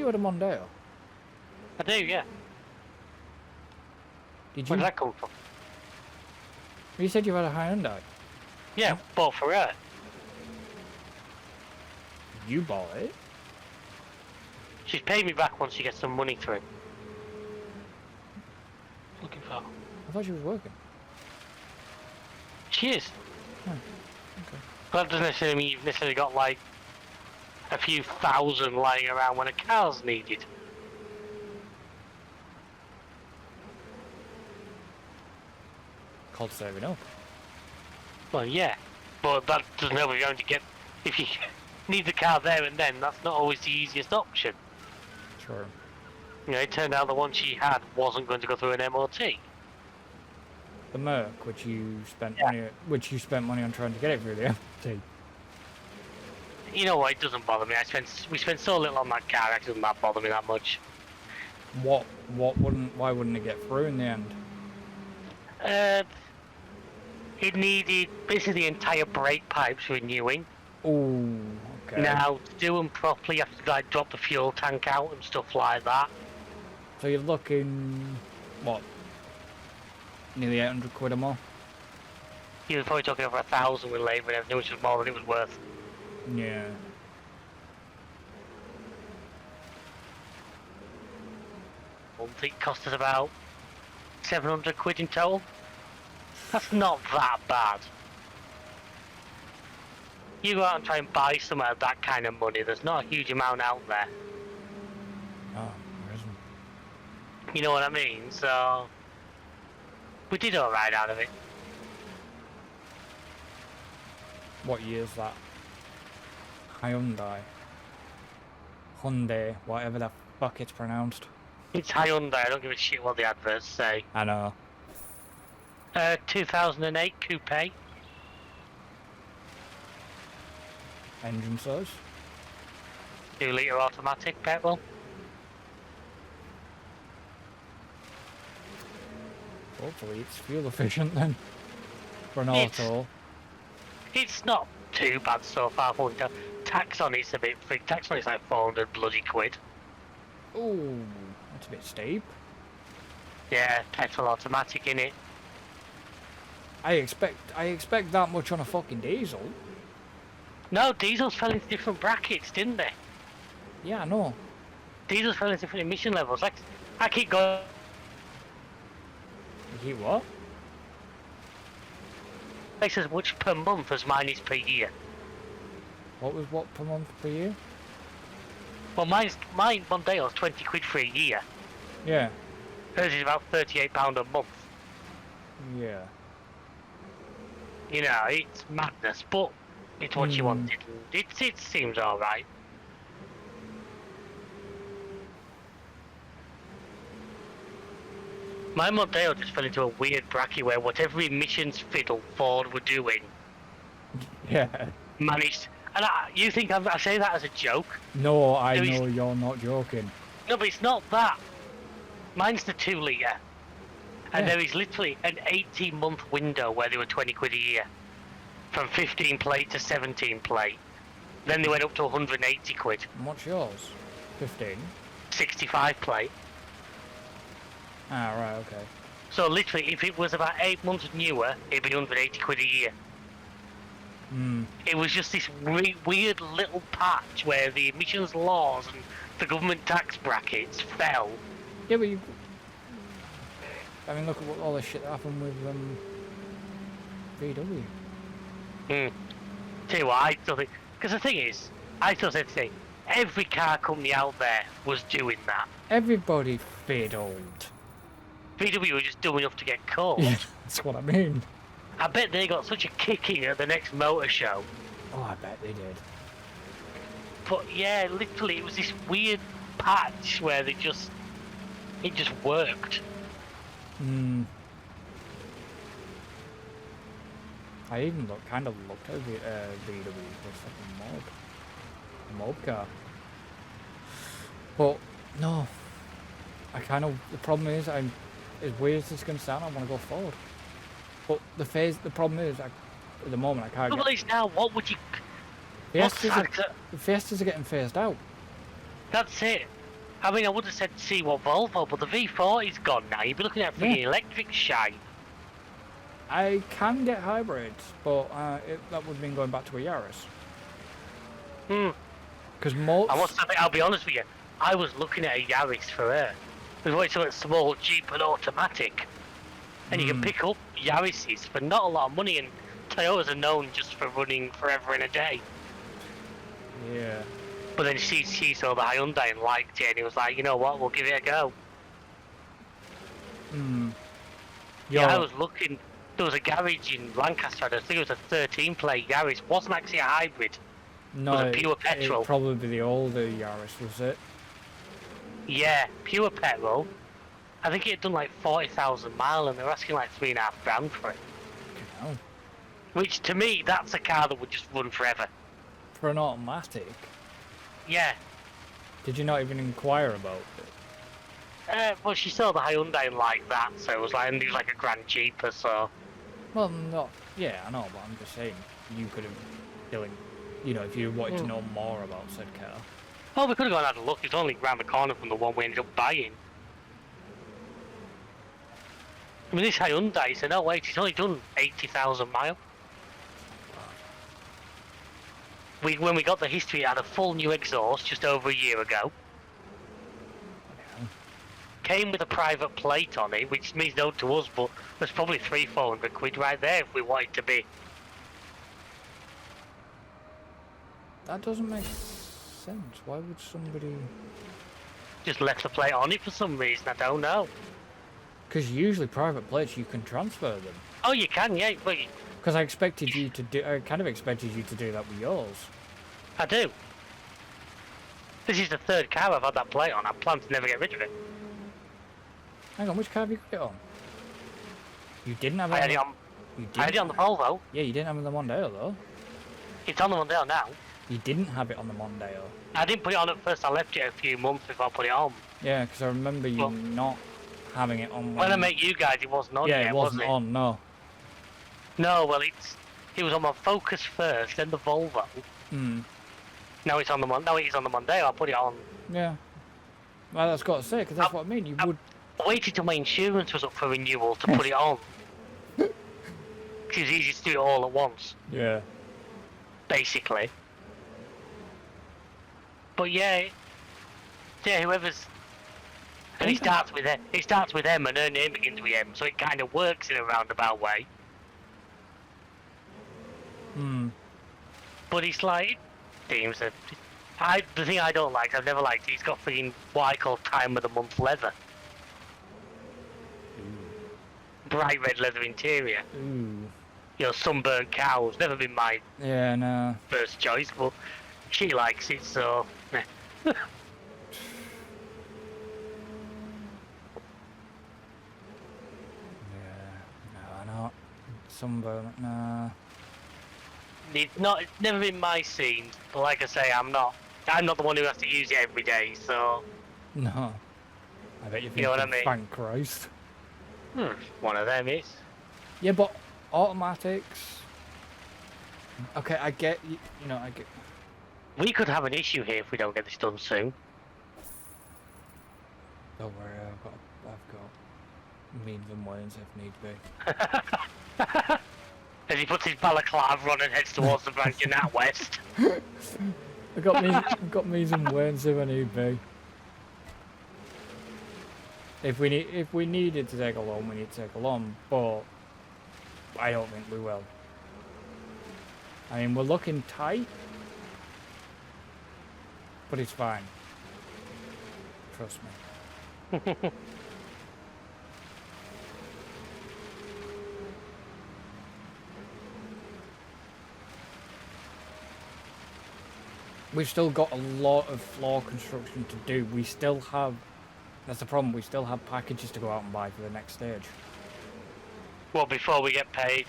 you had a Mondeo? I do, yeah. Did Where you? did that come from? You said you had a Hyundai. Yeah, bought for her. You bought it? She's paid me back once she gets some money through. Looking for. I thought she was working. She is. Oh, okay. But that doesn't necessarily mean you've necessarily got like a few thousand lying around when a car's needed. Called saving up. Well, yeah, but that doesn't help if you're going to get. If you need the car there and then, that's not always the easiest option. Sure. You know, it turned out the one she had wasn't going to go through an MOT. The Merc, which you spent money on trying to get it through the MT. You know what? It doesn't bother me. We spent so little on that car. It doesn't bother me that much. Why wouldn't it get through in the end? It needed basically the entire brake pipes renewing. Oh, okay. Now, to do them properly, you have to like drop the fuel tank out and stuff like that. So you're looking, what, nearly 800 quid or more? You were probably talking over 1,000 with labour and everything, which was more than it was worth. Yeah. I think it cost us about 700 quid in total. That's not that bad. You go out and try and buy some of that kind of money, there's not a huge amount out there. Oh, there isn't. You know what I mean? So we did alright out of it. What year's that? Hyundai, whatever the fuck it's pronounced. It's Hyundai, I don't give a shit what the adverts say. I know. 2008 coupe. Engine size? 2-litre automatic petrol. Hopefully it's fuel efficient then. For an auto. It's not too bad so far. Tax on it's a bit big. Tax on it's like 400 bloody quid. Ooh, that's a bit steep. Yeah, petrol automatic in it. I expect that much on a fucking diesel. No, diesels fell into different brackets, didn't they? Yeah, I know. Diesels fell into different emission levels. Like, I keep going. You what? It's as much per month as mine is per year. What was what per month per year? Well, mine Mondeo's 20 quid for a year. Yeah. Hers is about £38 a month. Yeah. You know, it's madness, but it's what you wanted. It seems alright. My Mondeo just fell into a weird bracket where whatever emissions fiddle Ford were doing Yeah. managed. And you think I say that as a joke? No, I know you're not joking. No, but it's not that. Mine's the 2-litre. And Yeah. there is literally an 18-month window where they were 20 quid a year. From 15 plate to 17 plate. Then they went up to 180 quid. And what's yours? 15? 65 plate. Ah, right, okay. So literally, if it was about 8 months newer, it'd be 180 quid a year. It was just this weird little patch where the emissions laws and the government tax brackets fell. Yeah, but I mean, look at all the shit that happened with VW. Tell you what, I still think, because the thing is, I still said today, every car company out there was doing that. Everybody fiddled. VW were just dumb enough to get caught. Yeah, that's what I mean. I bet they got such a kicking at the next motor show. Oh, I bet they did. But yeah, literally, it was this weird patch where it just worked. I even kind of looked at VW for a mob car. But no, the problem is, as weird as it's going to sound, I want to go forward. But the problem is, at the moment I can't. The trouble is now, what would you? The Fiestas are getting phased out. That's it. I mean, I would have said see what Volvo, but the V40's gone now. You'd be looking at freaking electric shite. I can get hybrids, but that would mean going back to a Yaris. Because most... I'll be honest with you. I was looking at a Yaris for her. We wanted something small, cheap, and automatic. And you can pick up Yarises for not a lot of money, and Toyotas are known just for running forever and a day. Yeah. But then she saw the Hyundai and liked it, and he was like, you know what, we'll give it a go. Yeah, I was looking. There was a garage in Lancaster. I think it was a 13-plate Yaris. Wasn't actually a hybrid. No, it was a pure petrol. It'd probably be the older Yaris, was it? Yeah, pure petrol. I think it had done like 40,000 miles, and they were asking like $3,500 for it. Oh. Which to me, that's a car that would just run forever. For an automatic? Yeah. Did you not even inquire about it? Well, she saw the Hyundai and like that, so it was like, and it was like a grand cheaper, so. Well, not. Yeah, I know, but I'm just saying you could have, you know, if you wanted to know more about said car. Oh, we could have gone and had a look. It's only round the corner from the one we ended up buying. I mean, this Hyundai said, no wait, it's only done 80,000 miles. When we got the history, it had a full new exhaust just over a year ago. Yeah. Came with a private plate on it, which means no to us, but there's probably £300-400 right there if we wanted to be. That doesn't make sense. Why would somebody Just left the plate on it for some reason, I don't know. Because usually private plates you can transfer them. Oh, you can, yeah, but Because I expected you to do. I kind of expected you to do that with yours. I do. This is the third car I've had that plate on. I plan to never get rid of it. Hang on, which car have you got it on? You didn't have it. I had it on. You didn't I had it on the Volvo. Yeah, you didn't have it on the Mondeo though. It's on the Mondeo now. You didn't have it on the Mondeo. I didn't put it on at first. I left it a few months before I put it on. Yeah, because I remember you not having it on. When I met you guys, it wasn't on yet, it wasn't on. No. No, well, it was on my Focus first, then the Volvo. Now it's on the Now it is on the Mondeo. I put it on. Yeah. Well, that's got to say, because that's what I mean. You would. I waited till my insurance was up for renewal to put it on. Because it's easy to do it all at once. Yeah. Basically. But yeah, whoever's. And it starts with M. It starts with M, and her name begins with M, so it kind of works in a roundabout way. But it's like, seems that the thing I don't like, I've never liked it. It's got freaking what I call time of the month leather. Bright red leather interior. You know, sunburnt cows. Never been my first choice, but she likes it, so. Yeah, no, not sunburnt. Nah. It's never been my scene, but like I say, I'm not the one who has to use it every day, so. No. I bet you're thinking, you know what I mean? Thank Christ. One of them is. Yeah, but automatics. Okay, I get you know, I get. We could have an issue here if we don't get this done soon. Don't worry, I've got means and ways if need be. As he puts his balaclava on and heads towards the branch in that west. I've got means and ways if I need be. If we needed to take a loan, we need to take a loan, but I don't think we will. I mean, we're looking tight, but it's fine. Trust me. We've still got a lot of floor construction to do. We still have, that's the problem, we still have packages to go out and buy for the next stage. Well, before we get paid.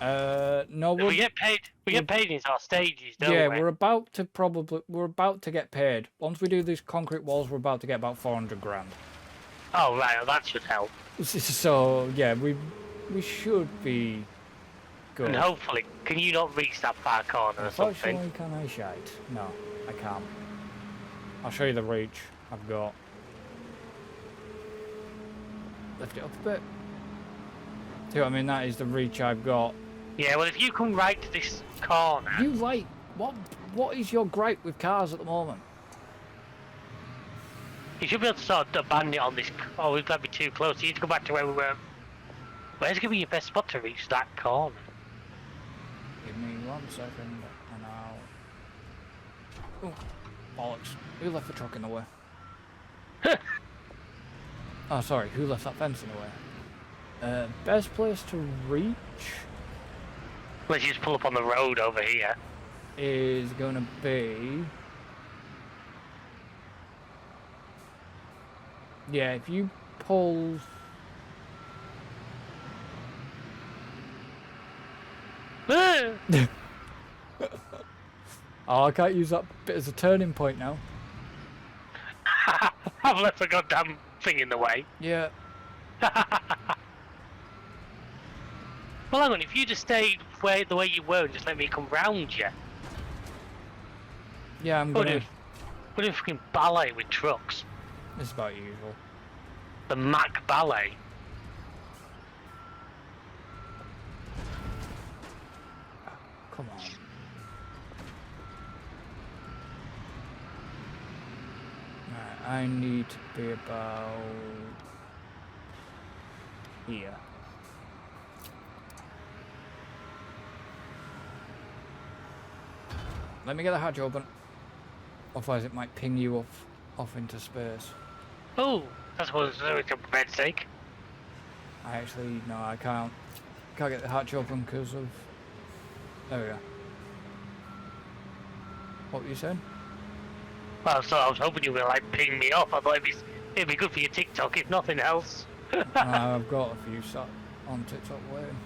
No, we get paid in our stages, don't we? Yeah, we're about to get paid. Once we do these concrete walls, we're about to get about 400 grand. Oh, right, well, that should help. So, yeah, we should be good. And hopefully, can you not reach that far corner or something? Unfortunately, can I shite? No, I can't. I'll show you the reach. I've got. Lift it up a bit. See what I mean? That is the reach I've got. Yeah, well, if you come right to this corner... You like... What is your gripe with cars at the moment? You should be able to sort of abandon it on this... Oh, we've got to be too close. You need to go back to where we were. Where's going to be your best spot to reach that corner? Give me 1 second and I'll... Oh, bollocks. Who left the truck in the way? Oh, sorry. Who left that fence in the way? Best place to reach... Let's just pull up on the road over here. Is going to be... Yeah, if you pull... Oh, I can't use that bit as a turning point now. I've left the goddamn thing in the way. Yeah. Well, hang on, if you just stayed the way you were and just let me come round you. Yeah, I'm gonna... We're doing fucking ballet with trucks. It's about usual. The Mac ballet. Come on. Right, I need to be about... here. Let me get the hatch open. Otherwise it might ping you off into space. Oh, that's what it's for bed's sake. I actually, no, I can't get the hatch open because of... There we go. What were you saying? Well, so I was hoping you were like ping me off. I thought it'd be good for your TikTok, if nothing else. I've got a few sat on TikTok waiting.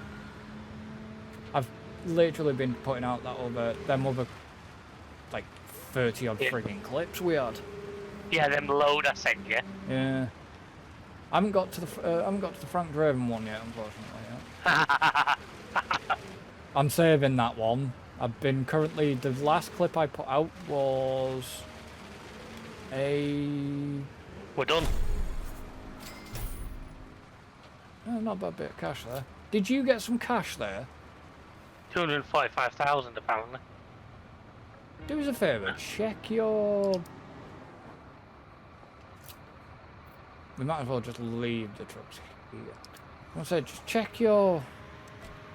I've literally been putting out them other like 30 odd frigging clips we had. Yeah, them load I sent you. Yeah. I haven't got to the Frank Draven one yet, unfortunately. I'm saving that one. I've been currently... The last clip I put out was... We're done. Oh, not a bad bit of cash there. Did you get some cash there? 245,000 apparently. Do us a favour, check your... We might as well just leave the trucks here. I want to say, just check your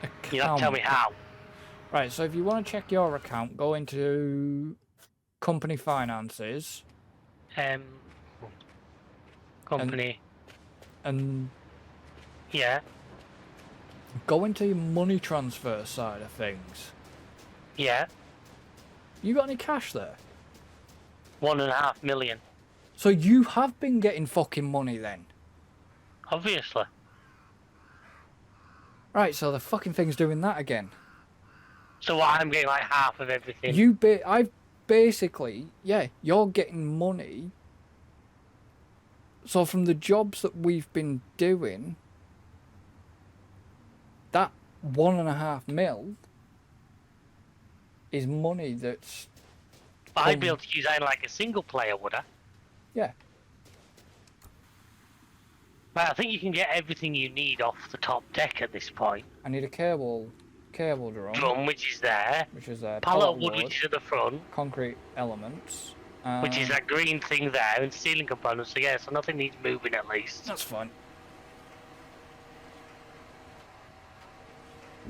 account. You have to tell me how. Right, so if you want to check your account, go into company finances. Company. And yeah. Go into your money transfer side of things. Yeah. You got any cash there? 1.5 million. So you have been getting fucking money then? Obviously. Right, so the fucking thing's doing that again. So what, I'm getting like half of everything? I've basically, yeah, you're getting money. So from the jobs that we've been doing, that 1.5 mil is money that's... I'd be able to use that in like a single player, would I? Yeah. Right, I think you can get everything you need off the top deck at this point. I need a cable drum. Which is there. Which is there. Pallet of wood, which is at the front. Concrete elements. Which is that green thing there, and ceiling components, so yeah, so nothing needs moving at least. That's fine.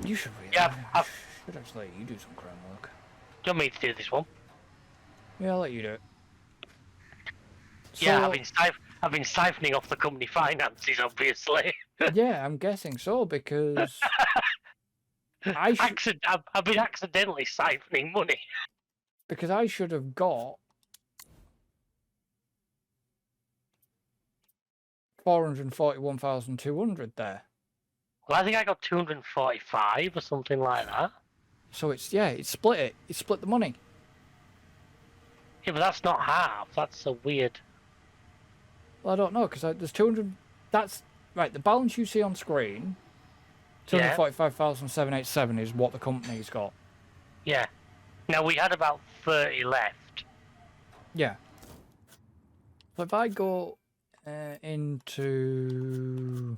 You should really... Yeah, should actually let you do some crane work. Do you want me to do this one? Yeah, I'll let you do it. So, yeah, I've been siphoning off the company finances, obviously. Yeah, I'm guessing so, because... I've been accidentally siphoning money. Because I should have got 441,200 there. Well, I think I got 245 or something like that. So it's split it. It split the money. Yeah, but that's not half. That's so weird. Well, I don't know, because there's 200... That's... Right, the balance you see on screen, 245,787 is what the company's got. Yeah. Now, we had about 30 left. Yeah. So if I go into...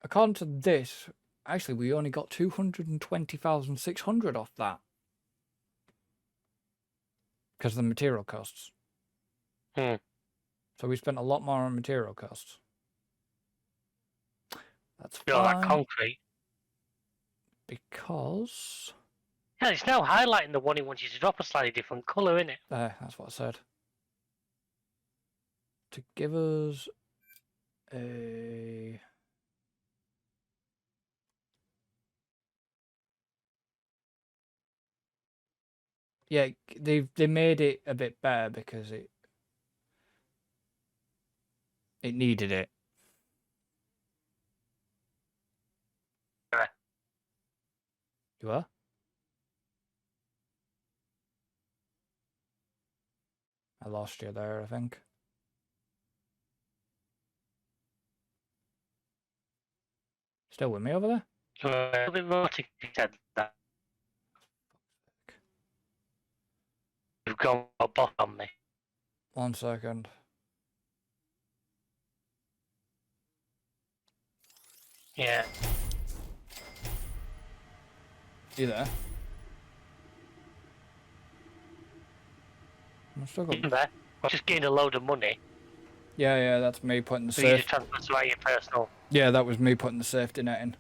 According to this, actually we only got 220,600 off that. Because of the material costs. Hmm. So we spent a lot more on material costs. That's You know, that fine. concrete. Because... Yeah, it's now highlighting the one he wants you to drop a slightly different colour, isn't it? There, that's what I said. To give us a... Yeah, they made it a bit better because it needed it. Yeah. You are? I lost you there, I think. Still with me over there? A little bit more to be said that. You've gone a bot on me. 1 second. Yeah. You there? I'm still got... In there. I just gained a load of money. Yeah, that's me putting the So you safe... just transfer to your personal. Yeah, that was me putting the safety net in.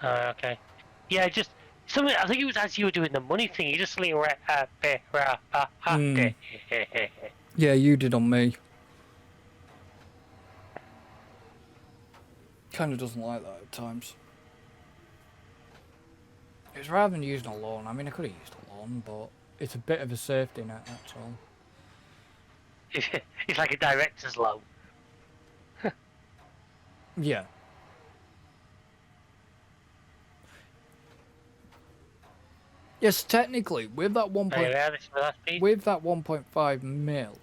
Okay. Yeah, just something. I think it was as you were doing the money thing. You just suddenly Yeah, you did on me. Kind of doesn't like that at times. It's rather than using a loan. I mean, I could have used a loan, but it's a bit of a safety net, that's all. It's like a director's loan. Yeah. Yes, technically, with that 1. Yeah, this is the last piece. With that 1.5 mil.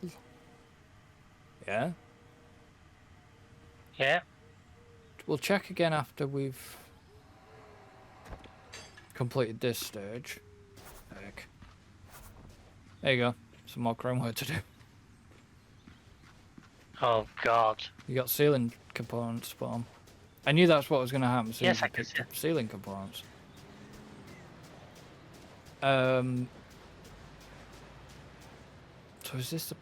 Yeah. Yeah. We'll check again after we've completed this stage. Heck. There you go. Some more chrome work to do. Oh God. You got ceiling components spawn. I knew that's what was going to happen. So Yes, you I can picked see. up ceiling components. So is this the...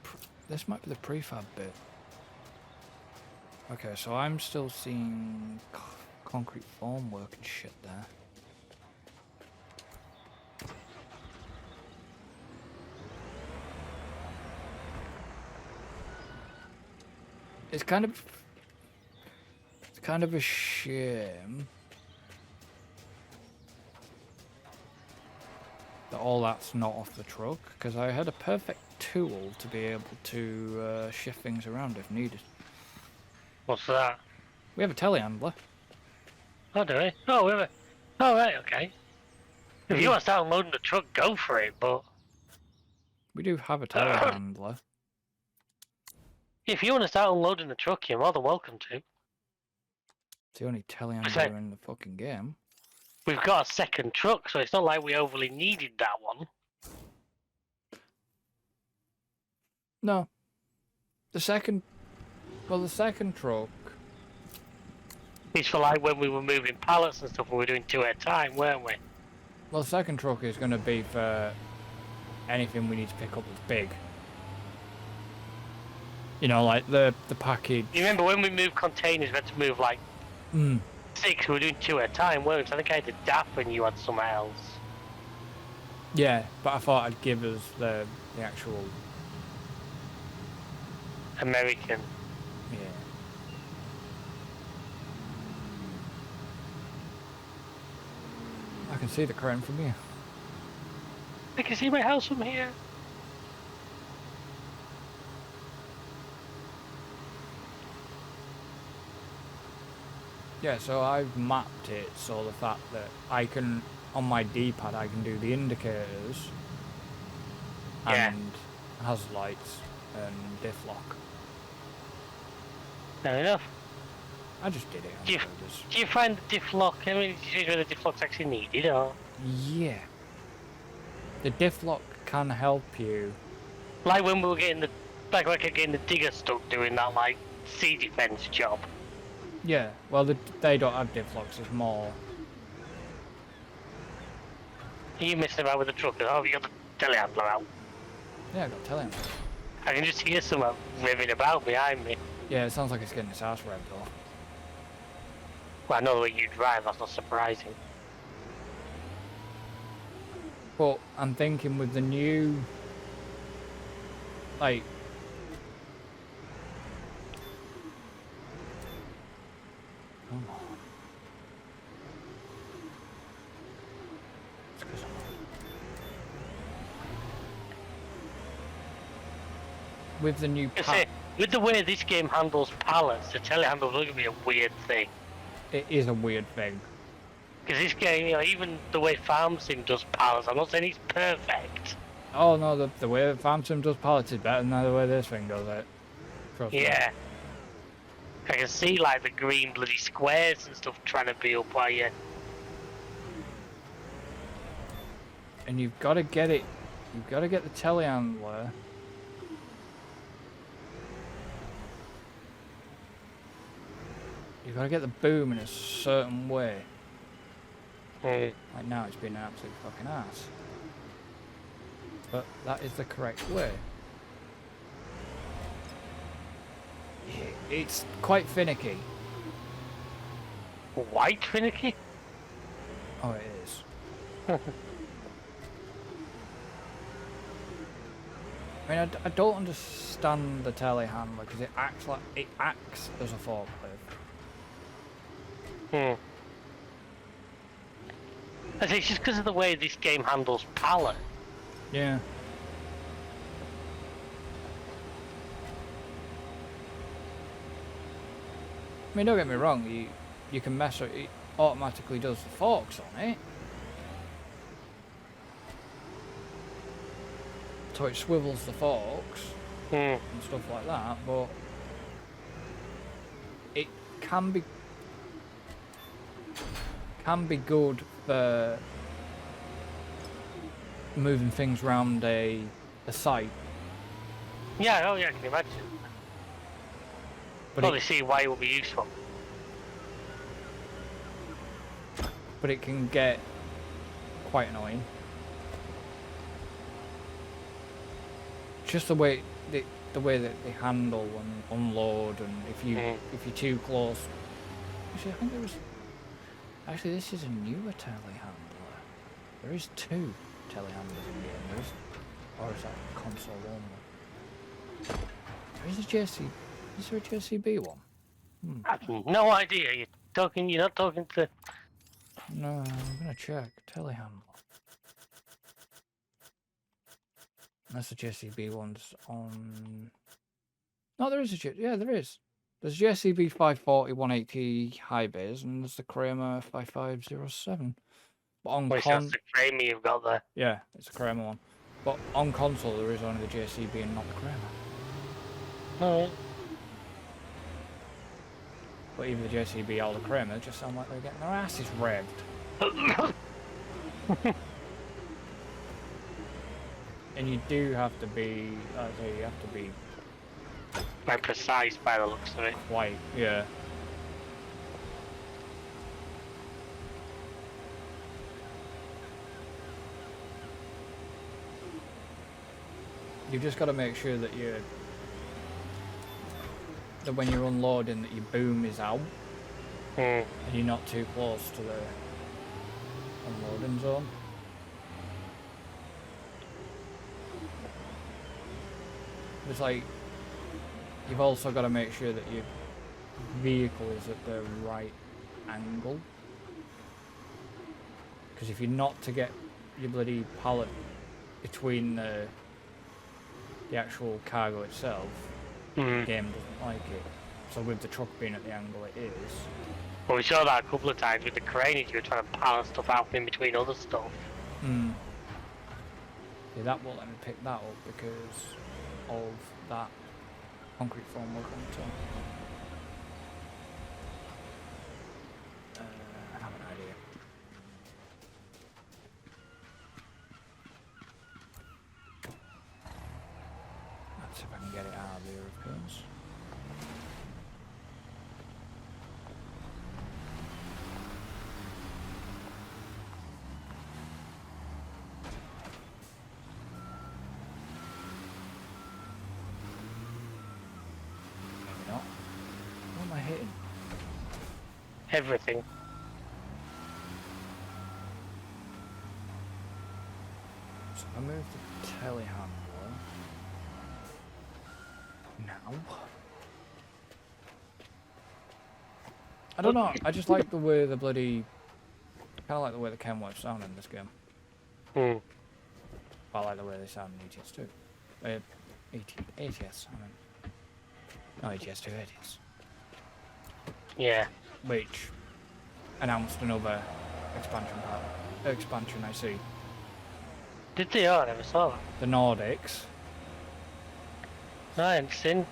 This might be the prefab bit. Okay, so I'm still seeing concrete form work and shit there. It's kind of a shame that all that's not off the truck, because I had a perfect tool to be able to shift things around if needed. What's that? We have a telehandler. Oh, do we? Oh, we have a... Oh, right, okay. If you want to start unloading the truck, go for it, but... We do have a telehandler. If you want to start unloading the truck, you're more than welcome to. It's the only telehandler in the fucking game. We've got a second truck, so it's not like we overly needed that one. No. The second truck... It's for like when we were moving pallets and stuff, we were doing 2 at a time, weren't we? Well, the second truck is going to be for anything we need to pick up that's big. You know, like the package. You remember when we moved containers, we had to move like 6, we were doing 2 at a time, weren't we? So I think I had the DAF and you had somewhere else. Yeah, but I thought I'd give us the actual... American. Yeah. I can see the crane from here. I can see my house from here. Yeah, so I've mapped it so the fact that I can, on my D-pad, I can do the indicators and hazard lights and diff lock. Fair enough. I just did it. Do you find the diff lock? I mean, did you see where the diff lock's actually needed, or? Yeah. The diff lock can help you. Like when we were getting the, like getting the digger stuck doing that like sea defense job. Yeah. Well, they don't have diff locks. It's more. Are you messing about with the truck? Oh, you got the telehandler out. Yeah, I got telehandler. I can just hear someone revving about behind me. Yeah, it sounds like it's getting its ass revved though. Well, I know the way you drive. That's not surprising. But I'm thinking with the new, like, come on. It's 'cause with the new with the way this game handles pallets, the telehandler is going to be a weird thing. it is a weird thing. Because this game, you know, even the way Farm Sim does pallets, I'm not saying it's perfect. Oh no, the way that Farm Sim does pallets is better than the way this thing does it. Trust me. Yeah. I can see like the green bloody squares and stuff trying to be up by you. And you've got to get it. You've got to get the telehandler. You've got to get the boom in a certain way. Like now, it's been an absolute fucking ass. But that is the correct way. It's quite finicky. White finicky? Oh, it is. I mean, I don't understand the telehandler because it acts as a forklift. I think it's just because of the way this game handles pallet. Yeah. I mean, don't get me wrong. You can mess it. It automatically does the forks on it. So it swivels the forks and stuff like that, but it can be good for moving things around a site. Yeah, oh yeah, I can imagine. But Probably see why it would be useful. But it can get quite annoying. Just the way that they handle and unload, and if you're too close. Actually, I think there was. Actually, this is a newer telehandler. There is 2 telehandlers in the game. Or is that console only? There is a JC. Is there a JCB one? I have no idea. You're not talking to. No, I'm gonna check. Telehandler. That's the JCB ones on. No, there is a yeah, there is. There's JCB 540 180 high base, and there's the Kramer 5507. But on That's the Kramer you've got there. yeah, it's a Kramer one. But on console, there is only the JCB and not the Kramer. Alright. But either the JCB or the Kramer just sound like they're getting their asses revved. And you do have to be, you have to be quite precise by the looks of it. quite, yeah. You've just got to make sure that when you're unloading, that your boom is out and you're not too close to the unloading zone. It's like you've also got to make sure that your vehicle is at the right angle, because if you're not to get your bloody pallet between the actual cargo itself, the game doesn't like it. So with the truck being at the angle it is. Well, we saw that a couple of times with the crane as you were trying to pallet stuff out in between other stuff. Yeah, that won't let me pick that up because of that concrete formwork on the top. Everything. So I move the telehandler. Now. I don't know, I just like the way the bloody... Kinda like the way the Kenworth sound in this game. Hmm. I like the way they sound in ETS too. ATS, I mean. No, ETS 2, ATS. Yeah. Which announced another expansion I see. Did they? Oh, I never saw that. The Nordics. I hadn't seen.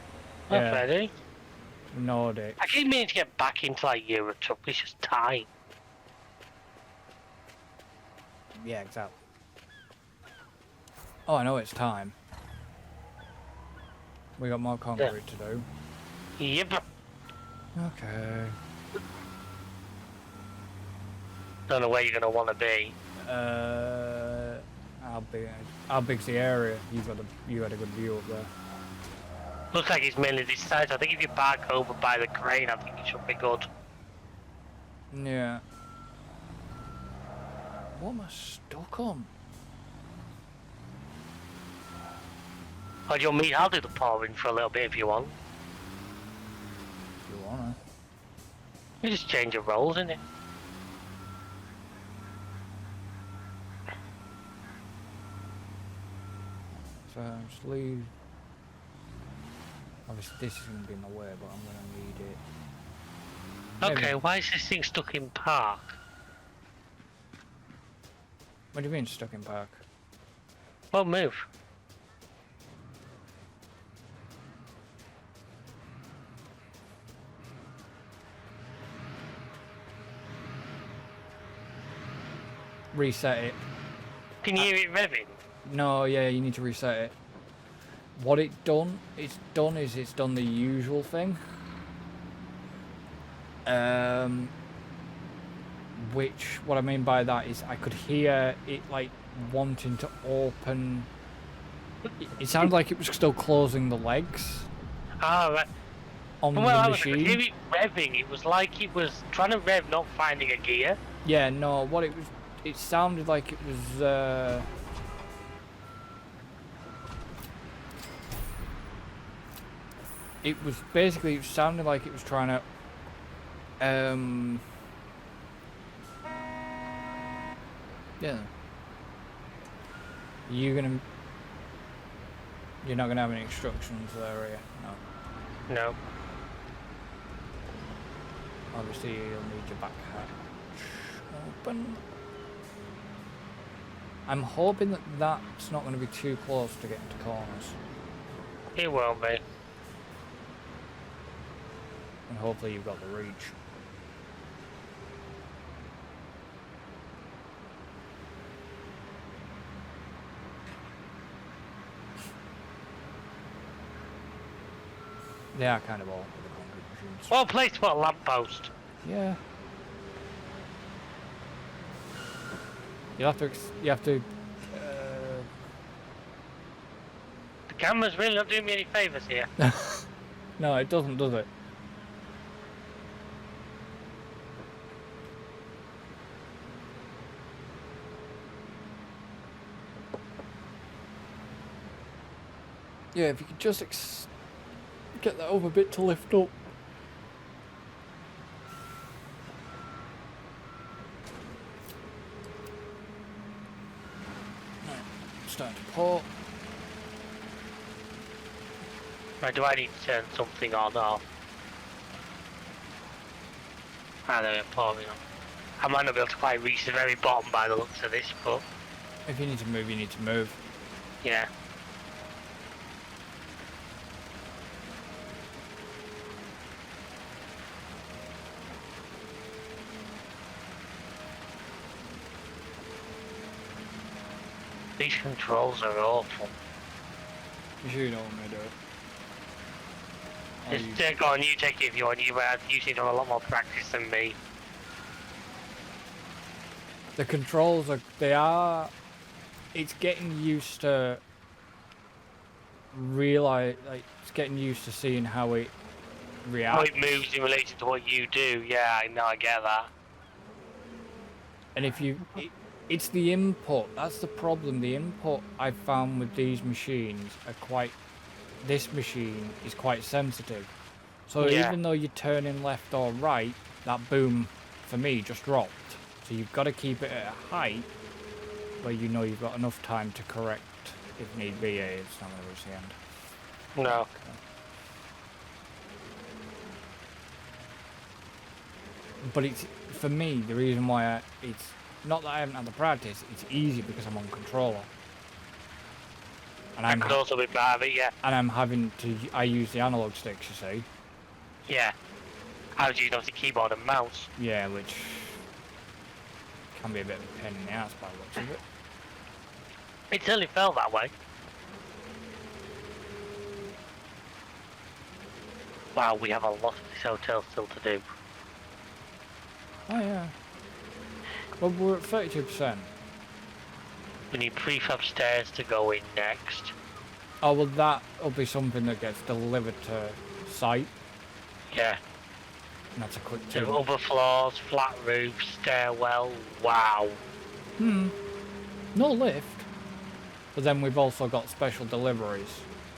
Yeah. Not ready. Nordics. I keep meaning to get back into like Euro Truck. It's just time. Yeah, exactly. Oh, I know it's time. We got more concrete to do. Yep. Okay. Don't know where you're gonna want to be. How big's the area? You had a good view up there. Looks like it's mainly this side. So I think if you park over by the crane, I think it should be good. Yeah. What am I stuck on? Or do you want me? I'll do the pouring for a little bit if you want. If you wanna. You just change your roles, innit? So just leave. Obviously this is gonna be in the way, but I'm gonna need it. Okay, Maybe. why is this thing stuck in park? What do you mean stuck in park? Well, move. Reset it. Can you hear it revving? No, yeah, you need to reset it. What it's done is it's done the usual thing. Which, what I mean by that is I could hear it like wanting to open. It sounded like it was still closing the legs Ah, right. on Well, the I could machine. hear it revving. It was like it was trying to rev, not finding a gear. Yeah, no, what it was, it sounded like it was, it was basically, it sounded like it was trying to, yeah. You're not gonna have any instructions there, are you? No. No. Obviously, you'll need your back hatch open. I'm hoping that that's not going to be too close to getting to corners. It won't be. And hopefully you've got the reach. They are kind of all the concrete machines. Well, place to put a lamppost. Yeah. You have to. The camera's really not doing me any favours here. No, it doesn't, does it? Yeah, if you could just get that over a bit to lift up. Right, starting to pour. Right, do I need to turn something on or off? Ah, there we're pouring on. I might not be able to quite reach the very bottom by the looks of this, but If you need to move, you need to move. yeah. These controls are awful. You sure you don't want me to do it? Or you- Just go on, you take it if you want. You seem to have a lot more practice than me. The controls it's getting used to it's getting used to seeing how it How reacts. it moves in relation to what you do. Yeah, I know, I get that. And if you, it's the input. That's the problem. The input I've found with these machines are quite. This machine is quite sensitive. So Yeah. even though you're turning left or right, that boom for me just dropped. So you've got to keep it at a height where you know you've got enough time to correct if need be. It's not going to reach the end. No. Okay. But it's, for me, the reason why it's not that I haven't had the practice, it's easy because I'm on controller. And That could also be part of it, yeah. And I'm having to, I use the analog sticks, you see. Yeah. I was using obviously keyboard and mouse. Yeah, which can be a bit of a pain in the ass by the looks of it. It certainly felt that way. Wow, we have a lot of this hotel still to do. Oh yeah. Well, we're at 32%. We need prefab stairs to go in next. Oh, well that'll be something that gets delivered to site. Yeah. And that's a quick So tip. other floors, flat roof, stairwell, wow. No lift. But then we've also got special deliveries,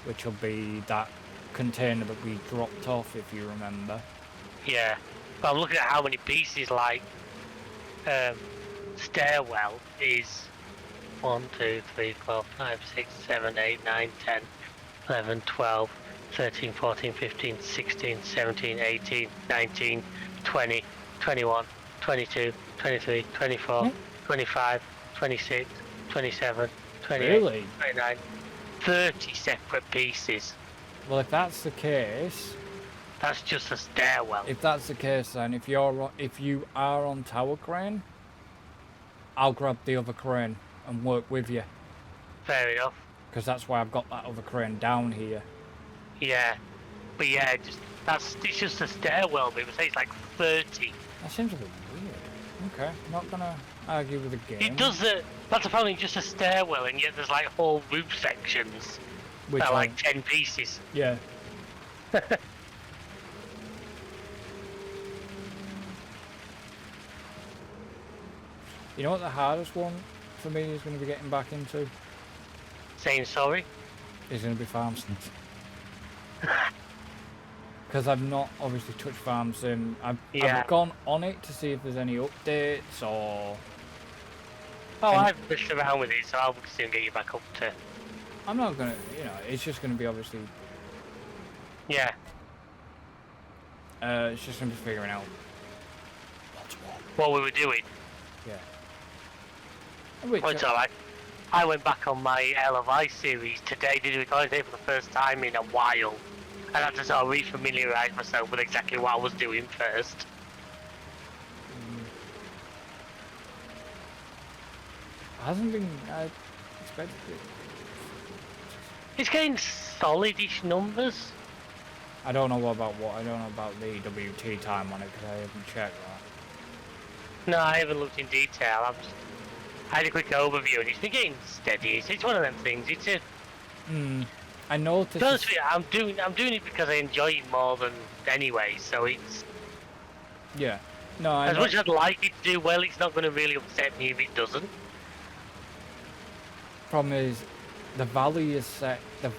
which will be that container that we dropped off, if you remember. Yeah. But I'm looking at how many pieces, like, stairwell is 1, 2, 3, 4, 5, 6, 7, 8, 9, 10, 11, 12, 13, 14, 15, 16, 17, 18, 19, 20, 21, 22, 23, 24, 25, 26, 27, 28, Really? 29, 30 separate pieces. Well, if that's the case, That's just a stairwell. if that's the case, then if you are on tower crane, I'll grab the other crane and work with you, Fair enough. because that's why I've got that other crane down here. Yeah. But yeah, it's just a stairwell, but it would say it's like 30. That seems a bit weird. Okay, not gonna argue with the game. It does that's apparently just a stairwell, and yet there's like whole roof sections Which that are are like 10 pieces. Yeah. You know what the hardest one for me is going to be getting back into? Saying sorry. Is going to be farm sims. Because I've not obviously touched farm sim. I've gone on it to see if there's any updates or... Oh, I've pushed around with it, so I'll soon get you back up to... I'm not going to, it's just going to be obviously... Yeah. It's just going to be figuring out what's what we were doing. Yeah. Well, it's alright. I went back on my Isle of Ice series today, did a recording today for the first time in a while. And I had to sort of re-familiarise myself with exactly what I was doing first. Hasn't been... I expected it. It's getting solid-ish numbers. I don't know about the WT time on it because I haven't checked that. No, I haven't looked in detail. I had a quick overview, and it's been getting steady. It's one of them things. It's a... I noticed... Honestly, I'm doing it because I enjoy it more than anyway, so it's... Yeah. No, as much as I'd like it to do well, it's not going to really upset me if it doesn't. Problem is, the valley set Yeah,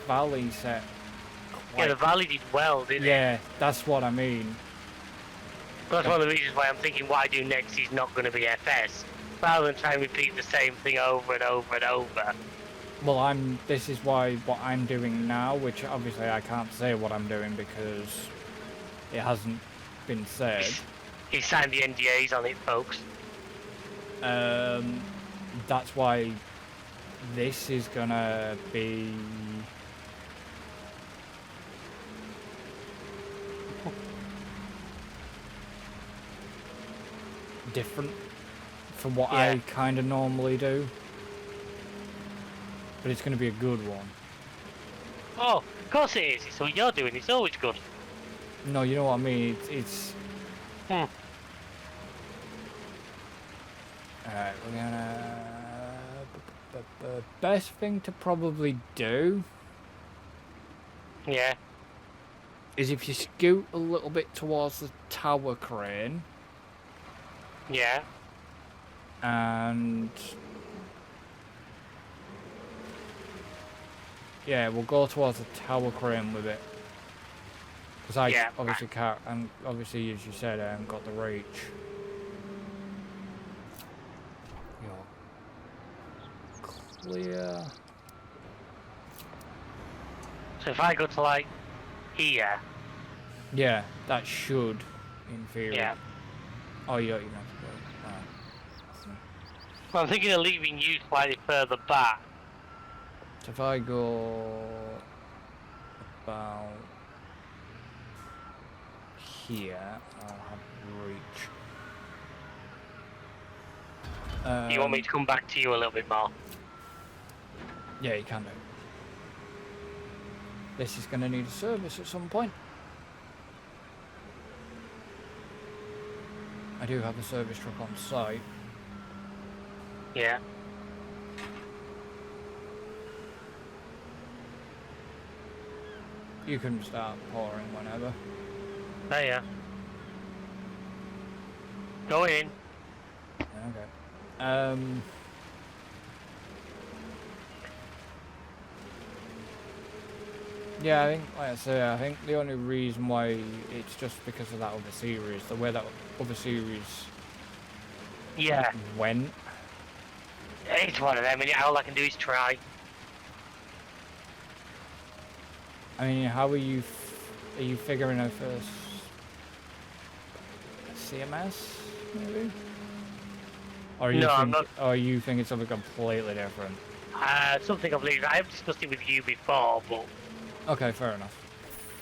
the Valley did well, didn't it? Yeah, that's what I mean. That's one of the reasons why I'm thinking what I do next is not going to be FS. Rather than try and repeat the same thing over and over and over. Well, this is why what I'm doing now, which obviously I can't say what I'm doing because it hasn't been said. He signed the NDAs on it, folks. That's why this is gonna be... different from what I kind of normally do. But it's going to be a good one. Oh, of course it is. It's what you're doing. It's always good. No, you know what I mean? It's... Alright, we're gonna... The best thing to probably do... Yeah. is if you scoot a little bit towards the tower crane. Yeah. And yeah, we'll go towards the tower crane with it. Because I obviously can't, and obviously, as you said, I haven't got the reach. Clear. So if I go to like here. Yeah, that should, in theory. Yeah. Oh, you don't even have to go. Right. Well, I'm thinking of leaving you slightly further back. So if I go about here, I'll have reach. You want me to come back to you a little bit more? Yeah, you can do. This is going to need a service at some point. I do have a service truck on site. Yeah. You can start pouring whenever. Oh yeah. Go in. Okay. Yeah, I think, like I say, I think the only reason why it's just because of that other series, the way that other series went. It's one of them, and all I can do is try. I mean, how are you figuring out first? CMS, maybe? Or you think it's something completely different? Something completely. I have discussed it with you before, but okay, fair enough.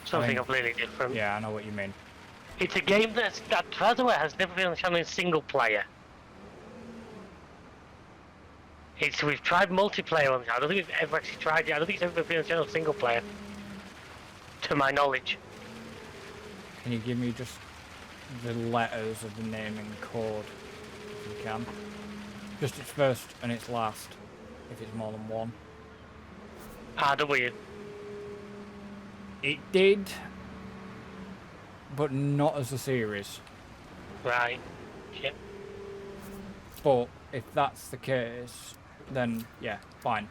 Something completely different. Yeah, I know what you mean. It's a game that, by the way, has never been shown in single player. We've tried multiplayer on it. I don't think we've ever actually tried it. I don't think it's ever been shown in single player, to my knowledge. Can you give me just the letters of the name and code, if you can? Just its first and its last, if it's more than one. RW. It did, but not as a series. Right. Yep. But if that's the case, then yeah, fine.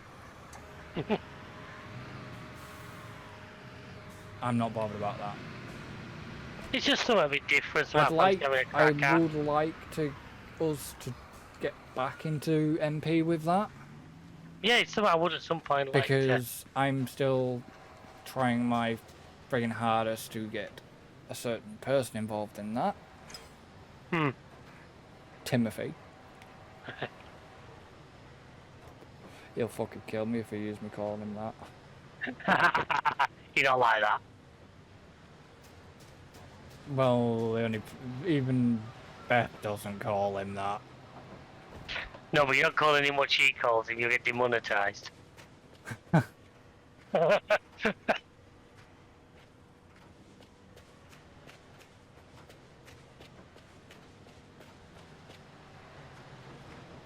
I'm not bothered about that. It's just something a bit different. I would like us to get back into MP with that. Yeah, it's something I would at some point. Because I'm still trying my friggin' hardest to get a certain person involved in that. Timothy. He'll fucking kill me if he hears me calling him that. You don't like that? Well, even Beth doesn't call him that. No, but you're not calling him what she calls him, you'll get demonetized.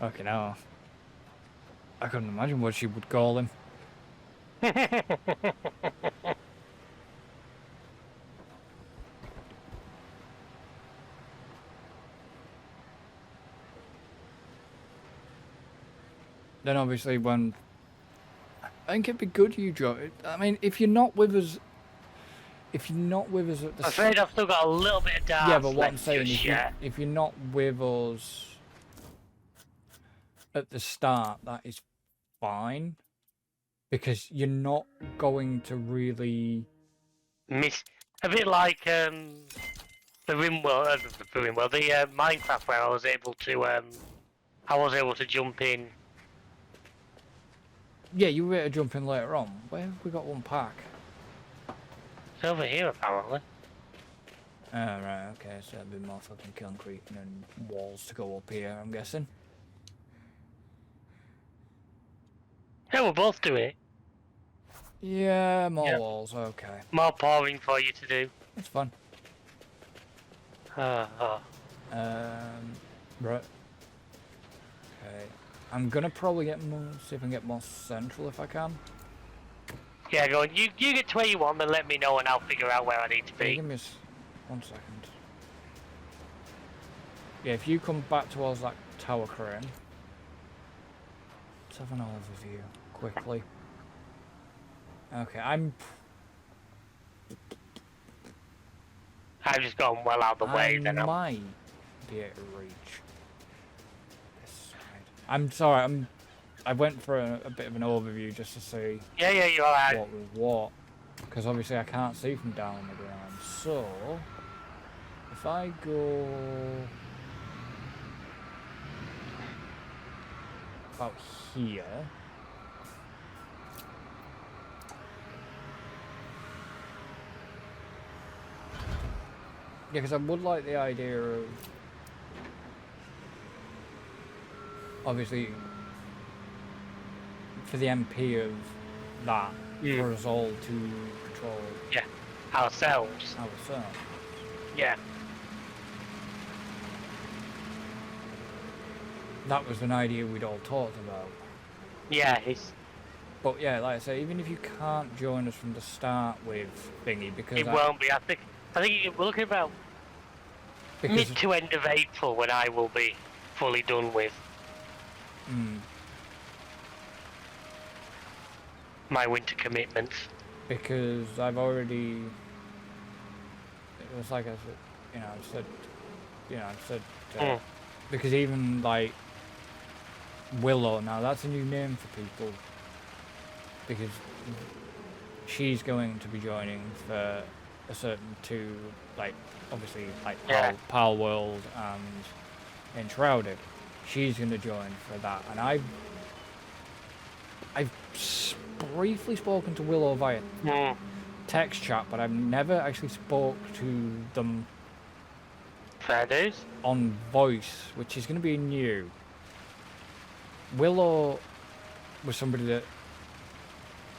Okay, now I couldn't imagine what she would call him. Then obviously I think it'd be good you join. I mean, if you're not with us at the I'm afraid I've still got a little bit of dark. Yeah, but what I'm saying is if you're not with us at the start, that is fine. Because you're not going to really miss a bit like the Rimworld, the Minecraft, where I was able to jump in. Yeah, you were able to jump in later on. Where have we got one pack? It's over here apparently. Oh, right, okay, so there'll be more fucking concrete and walls to go up here, I'm guessing. Yeah, we're both doing it. Yeah, more walls, okay. More pouring for you to do. That's fun. Right. Okay. I'm gonna probably get more, see if I can get more central if I can. Yeah, go on. You get to where you want, then let me know and I'll figure out where I need to Yeah, be. give me 1 second. Yeah, if you come back towards that tower crane, let's have an overview quickly. Okay, I've just gone well out of the way, then I I'm... might be able to reach this side. I'm sorry, I went for a bit of an overview just to see Yeah, you're alright. what was what, because obviously I can't see from down on the ground. So if I go about here, yeah, because I would like the idea of obviously for the MP of that for us all to control Ourselves. ourselves. Yeah. That was an idea we'd all talked about. Yeah, it's... But yeah, like I say, even if you can't join us from the start with Thingy, because It won't be. I think we're looking about mid to end of April when I will be fully done with my winter commitments. Because I've already, it was like I said, because even like Willow, now that's a new name for people, because she's going to be joining for a certain two, like obviously like Pal World and Enshrouded. She's going to join for that, and I've briefly spoken to Willow via text chat, but I've never actually spoke to them Fair dues. on voice, which is going to be new. Willow was somebody that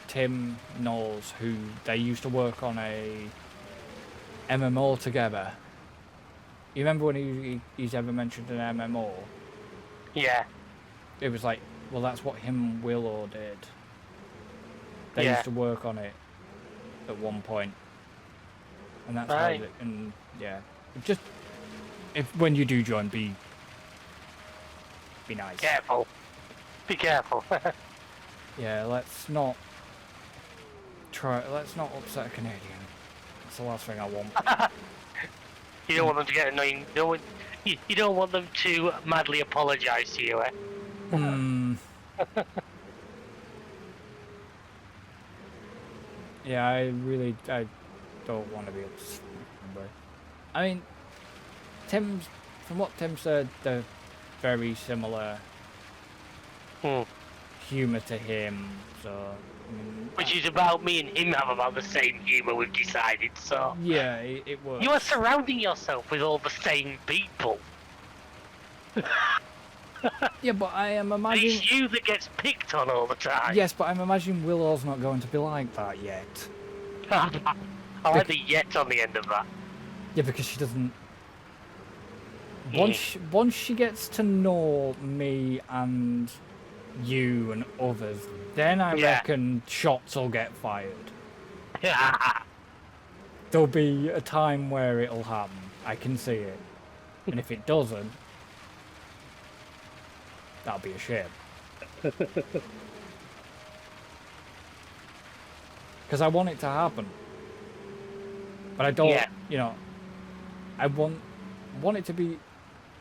Tim knows, who they used to work on a MMO together. You remember when he's ever mentioned an MMO? Yeah. It was like, well, that's what him and Willow did. They used to work on it at one point, and that's how. And yeah, just when you do join, be nice. Careful. Be careful. Yeah, let's not upset a Canadian. That's the last thing I want. You don't want them to get annoying. You don't want them to madly apologise to you, eh? Yeah, I don't want to be upset. I mean, from what Tim said, they're very similar humour to him, so... I mean, which is about me and him have about the same humour, we've decided, so... Yeah, it works. You are surrounding yourself with all the same people. Yeah, but I am imagining... It's you that gets picked on all the time. Yes, but I'm imagining Willow's not going to be like that yet. I like the yet on the end of that. Yeah, because she doesn't... Once she gets to know me and you and others, then I reckon shots will get fired. There'll be a time where it'll happen. I can see it. And if it doesn't, that'll be a shame. Because I want it to happen. But I don't, I want it to be,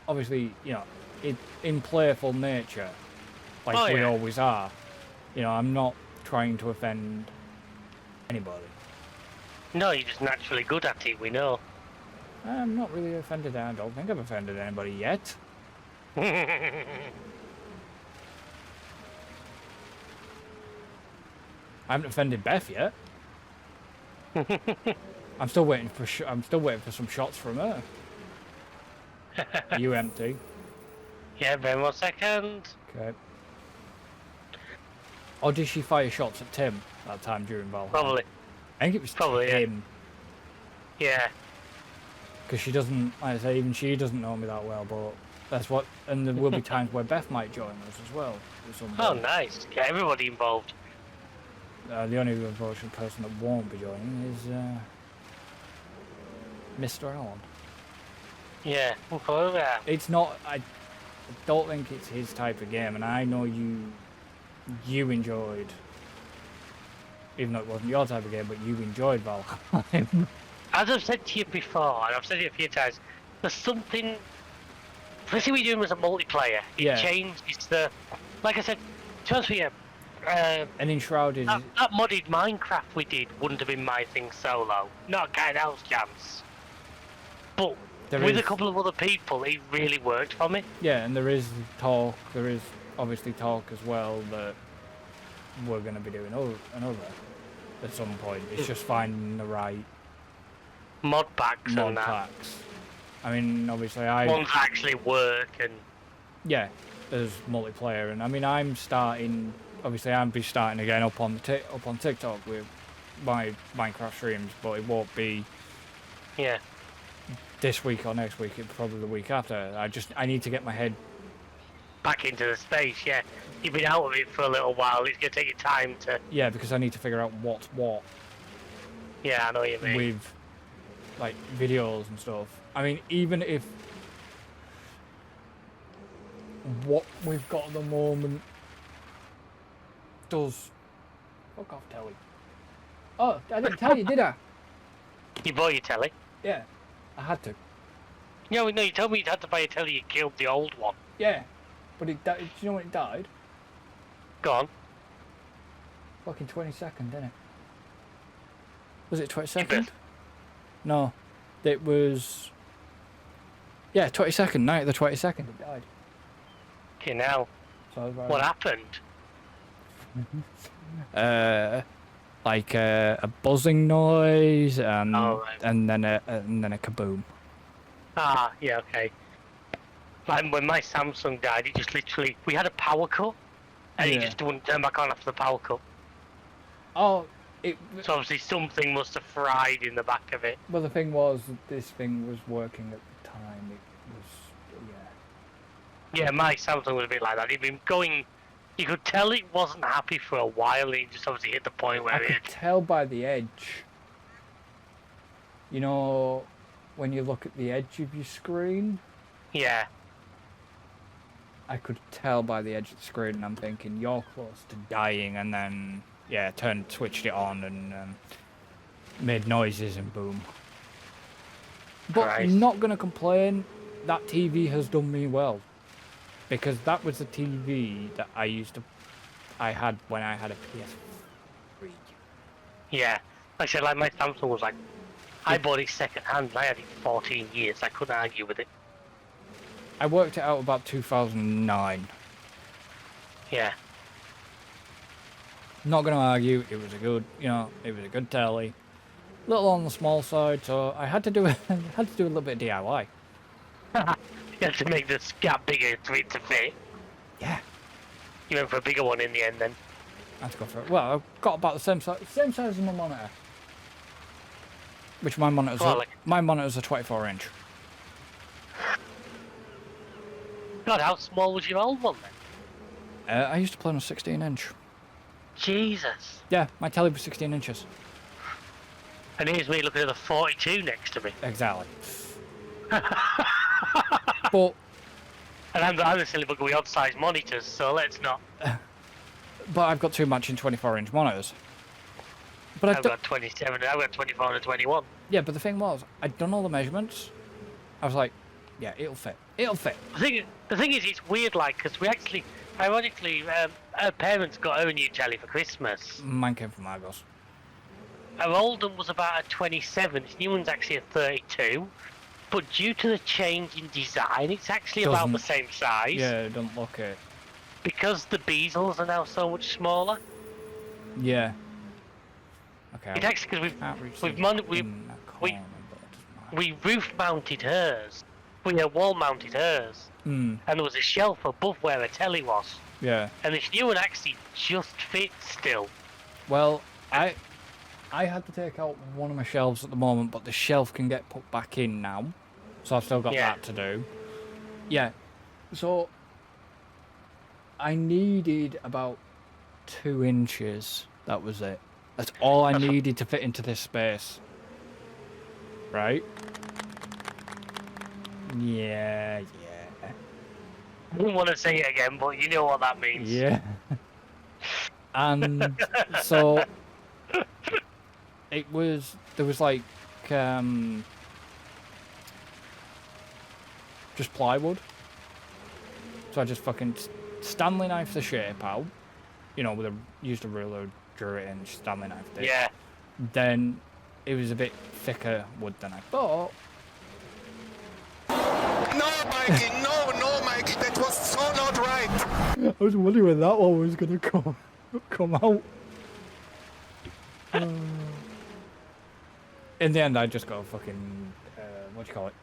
obviously, in playful nature, like we always are. I'm not trying to offend anybody. No, you're just naturally good at it, we know. I'm not really offended. I don't think I've offended anybody yet. I haven't offended Beth yet. I'm still waiting for some shots from her. Are you empty? Yeah, bear 1 second. Okay. Or did she fire shots at Tim that time during Valhalla? Probably. I think it was Tim. Yeah. Because she doesn't, like I say, even she doesn't know me that well, but that's what, and there will be times where Beth might join us as well. Oh, nice. Get everybody involved. The only unfortunate person that won't be joining is Mr. Allen. Yeah, well, yeah. It's not. I don't think it's his type of game, and I know you enjoyed, even though it wasn't your type of game, but you enjoyed Valheim. As I've said to you before, and I've said it a few times, there's something. Especially when you're doing as a multiplayer, it changes the. Like I said, to be honest with you, and Enshrouded. That modded Minecraft we did wouldn't have been my thing solo. Not a kind else chance. But with a couple of other people, it really worked for me. Yeah, and there is talk. There is obviously talk as well that we're going to be doing another at some point. It's just finding the right mod packs mod and that. packs. I mean, obviously, ones actually work and. Yeah, there's multiplayer, and I mean, I'm starting. Obviously, I'll be starting again up on TikTok with my Minecraft streams, but it won't be. Yeah. This week or next week, it's probably the week after. I need to get my head back into the space. Yeah, you've been out of it for a little while. It's gonna take you time to. Yeah, because I need to figure out what's what. Yeah, I know what you mean. With like videos and stuff. I mean, even if what we've got at the moment does. Fuck off, telly. Oh, I didn't tell you, did I? You bought your telly? Yeah, I had to. No, you told me you had to buy a telly. You killed the old one. Yeah, but it died. Do you know when it died? Go on. Fucking 22nd, didn't it? Was it 22nd? No, it was. Yeah, 22nd, night of the 22nd, it died. Okay, now. So what happened? Like a buzzing noise and right. and then a kaboom. Ah, yeah, okay. Like when my Samsung died, it just literally we had a power cut, and it just wouldn't turn back on after the power cut. Oh, so obviously something must have fried in the back of it. Well, the thing was, this thing was working at the time. It was, Yeah, my Samsung was a bit like that. It'd been going. You could tell it wasn't happy for a while, and it just obviously hit the point where I could tell by the edge. You know, when you look at the edge of your screen? Yeah. I could tell by the edge of the screen, and I'm thinking, you're close to dying, and then, yeah, switched it on, and made noises, and boom. But I'm not going to complain. That TV has done me well. Because that was the TV that I had when I had a PS3. Yeah. Like I said, like my Samsung was like, I bought it second hand and I had it 14 years. I couldn't argue with it. I worked it out about 2009. Yeah. Not going to argue, it was a good telly. Little on the small side, so I had to do a little bit of DIY. You had to make the gap bigger for it to fit. Yeah. You went for a bigger one in the end then? I had to go for it. Well, I've got about the same size as my monitor. Which my monitor's a 24-inch. God, how small was your old one then? I used to play on a 16-inch. Jesus. Yeah, my telly was 16 inches. And here's me looking at the 42 next to me. Exactly. But and I'm the silly bugger with odd-sized monitors, so let's not. But I've got two matching 24-inch monitors. But I've got 27. I've got 24 and 21. Yeah, but the thing was, I'd done all the measurements. I was like, yeah, it'll fit. It'll fit. The thing is, it's weird, like, because we actually, ironically, her parents got her a new telly for Christmas. Mine came from Argos. Her old one was about a 27. This new one's actually a 32. But due to the change in design, it's actually about the same size. Yeah, it doesn't look it. Because the bezels are now so much smaller. Yeah. Okay. It's actually because we roof mounted hers. We wall mounted hers. And there was a shelf above where a telly was. Yeah. And this new one actually just fits still. Well, I had to take out one of my shelves at the moment, but the shelf can get put back in now. So I've still got that to do. Yeah. So I needed about 2 inches That was it. That's all I needed to fit into this space. Right? Yeah, yeah. I don't want to say it again, but you know what that means. Yeah. And so it was, there was like, just plywood. So I just fucking Stanley knifed the shape out. You know, used a ruler, drew it in, Stanley knifed it. Yeah. Then it was a bit thicker wood than I thought. No, Mikey, no, Mikey, that was so not right. I was wondering when that one was gonna come out. In the end, I just got a fucking what do you call it?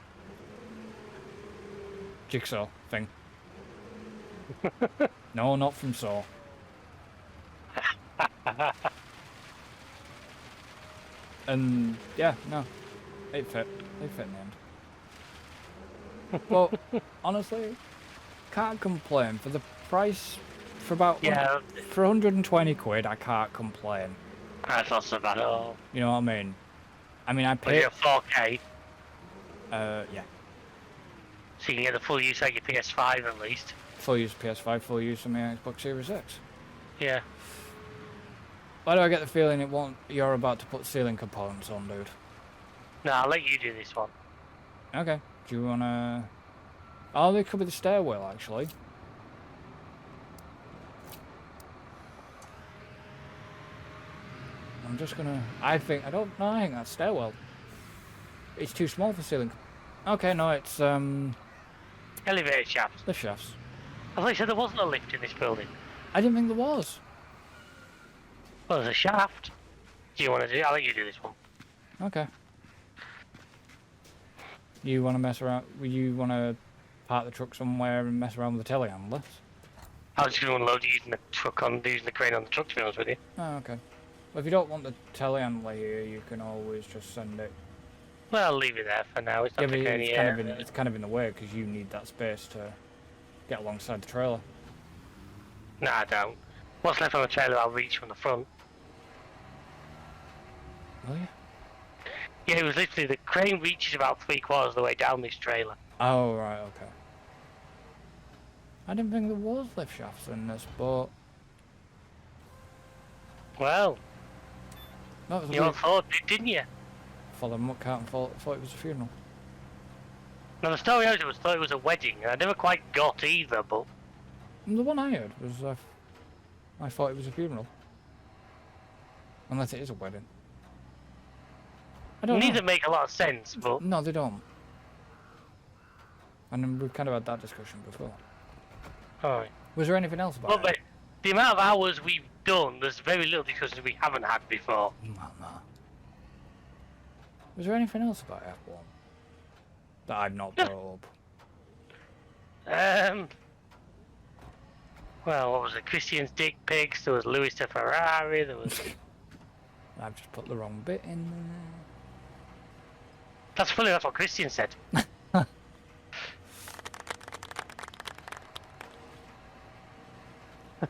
Jigsaw thing. No, not from Saw. And yeah, no, it fit. It fit in the end. Well, honestly, can't complain for the price. For about for 120 quid, I can't complain. That's not so bad at all. You know what I mean? I mean, I But paid. you're 4K, Yeah. so you can get the full use of your PS5 at least. Full use PS5, full use of my Xbox Series X. Yeah. Why do I get the feeling it won't? You're about to put ceiling components on, dude. No, I'll let you do this one. Okay. Do you wanna? Oh, they could be the stairwell actually. I'm just gonna. I think I don't know. I think that's stairwell. It's too small for ceiling. Okay, no, it's Elevator shafts. the shafts. I thought you said there wasn't a lift in this building. I didn't think there was. Well, there's a shaft. Do you want to do it? I'll let you do this one. Okay. You want to mess around? You want to park the truck somewhere and mess around with the telehandlers? I was just going to unload using the using the crane on the truck, to be honest with you. Oh, okay. Well, if you don't want the telehandler here, you can always just send it. Well, I'll leave it there for now. It's not taking any air. It's kind of in the way because you need that space to get alongside the trailer. No, I don't. What's left on the trailer, I'll reach from the front. Will you? Yeah, it was literally the crane reaches about 3/4 of the way down this trailer. Oh, right, okay. I didn't think there was lift shafts in this, but... Well, That was a you all weird... thought it, didn't you? Follow muck out and thought it was a funeral. Now the story I heard was thought it was a wedding, and I never quite got either, but... And the one I heard was... I thought it was a funeral. Unless it is a wedding. I don't Neither know. make a lot of sense, but... No, they don't. And we've kind of had that discussion before. Alright. Was there anything else about Well, it? but the amount of hours we've done, there's very little discussions we haven't had before. No. Was there anything else about F1 that I've not brought up? Well, what was it? Christian's dick pics, there was Lewis to Ferrari, there was... I've just put the wrong bit in there. That's funny, that's what Christian said.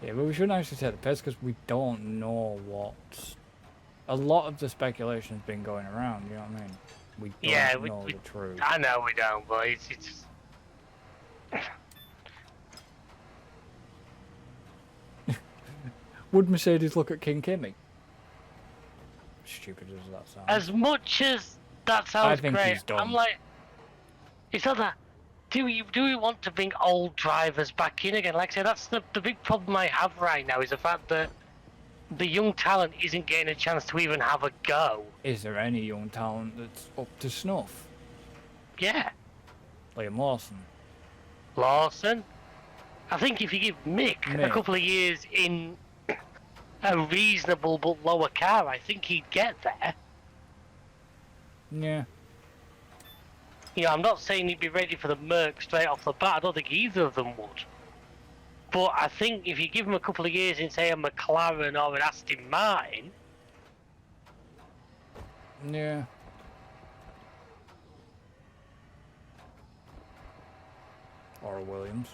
Yeah, but we shouldn't actually take the piss because we don't know what. A lot of the speculation's been going around. You know what I mean? We don't know the truth. I know we don't, but it's Would Mercedes look at King Kimmy? Stupid as that sounds. as much as that sounds think great. he's done. I'm like, it's not that. Do we want to bring old drivers back in again? Like I said, that's the big problem I have right now is the fact that the young talent isn't getting a chance to even have a go. Is there any young talent that's up to snuff? Yeah, Liam Lawson. Lawson. I think if you give Mick a Mick. couple of years in a reasonable but lower car, I think he'd get there. Yeah. You know, I'm not saying he'd be ready for the Merc straight off the bat. I don't think either of them would. But I think if you give him a couple of years in, say, a McLaren or an Aston Martin... Yeah. Or a Williams.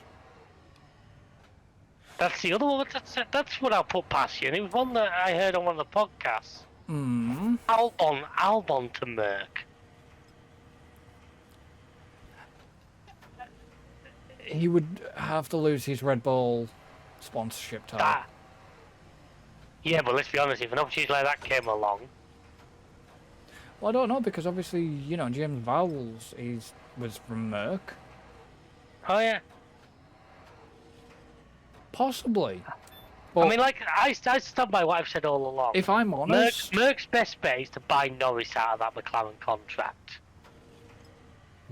That's the other one. That's what I'll put past you. And it was one that I heard on one of the podcasts. Hmm. Albon to Merc. He would have to lose his Red Bull sponsorship title. That. Yeah, but let's be honest. If an opportunity like that came along, Well, I don't know, because obviously, you know, James Vowles was from Merck. oh yeah. Possibly. But I mean, like I stand by what I've said all along. if I'm honest, Merck's best bet is to buy Norris out of that McLaren contract.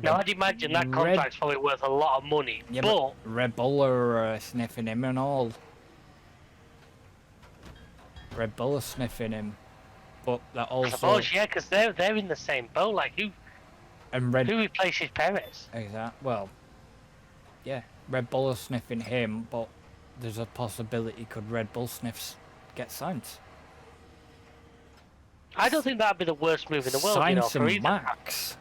Now, I'd imagine that contract's probably worth a lot of money, yeah, but Red Bull are sniffing him and all. Red Bull are sniffing him, but that I also suppose, yeah, because they're in the same boat. Like, who replaces Perez? Exactly. Well, yeah, Red Bull are sniffing him, but there's a possibility could Red Bull get Sainz. I don't think that'd be the worst move in the world, you know, Sainz for and either. Max.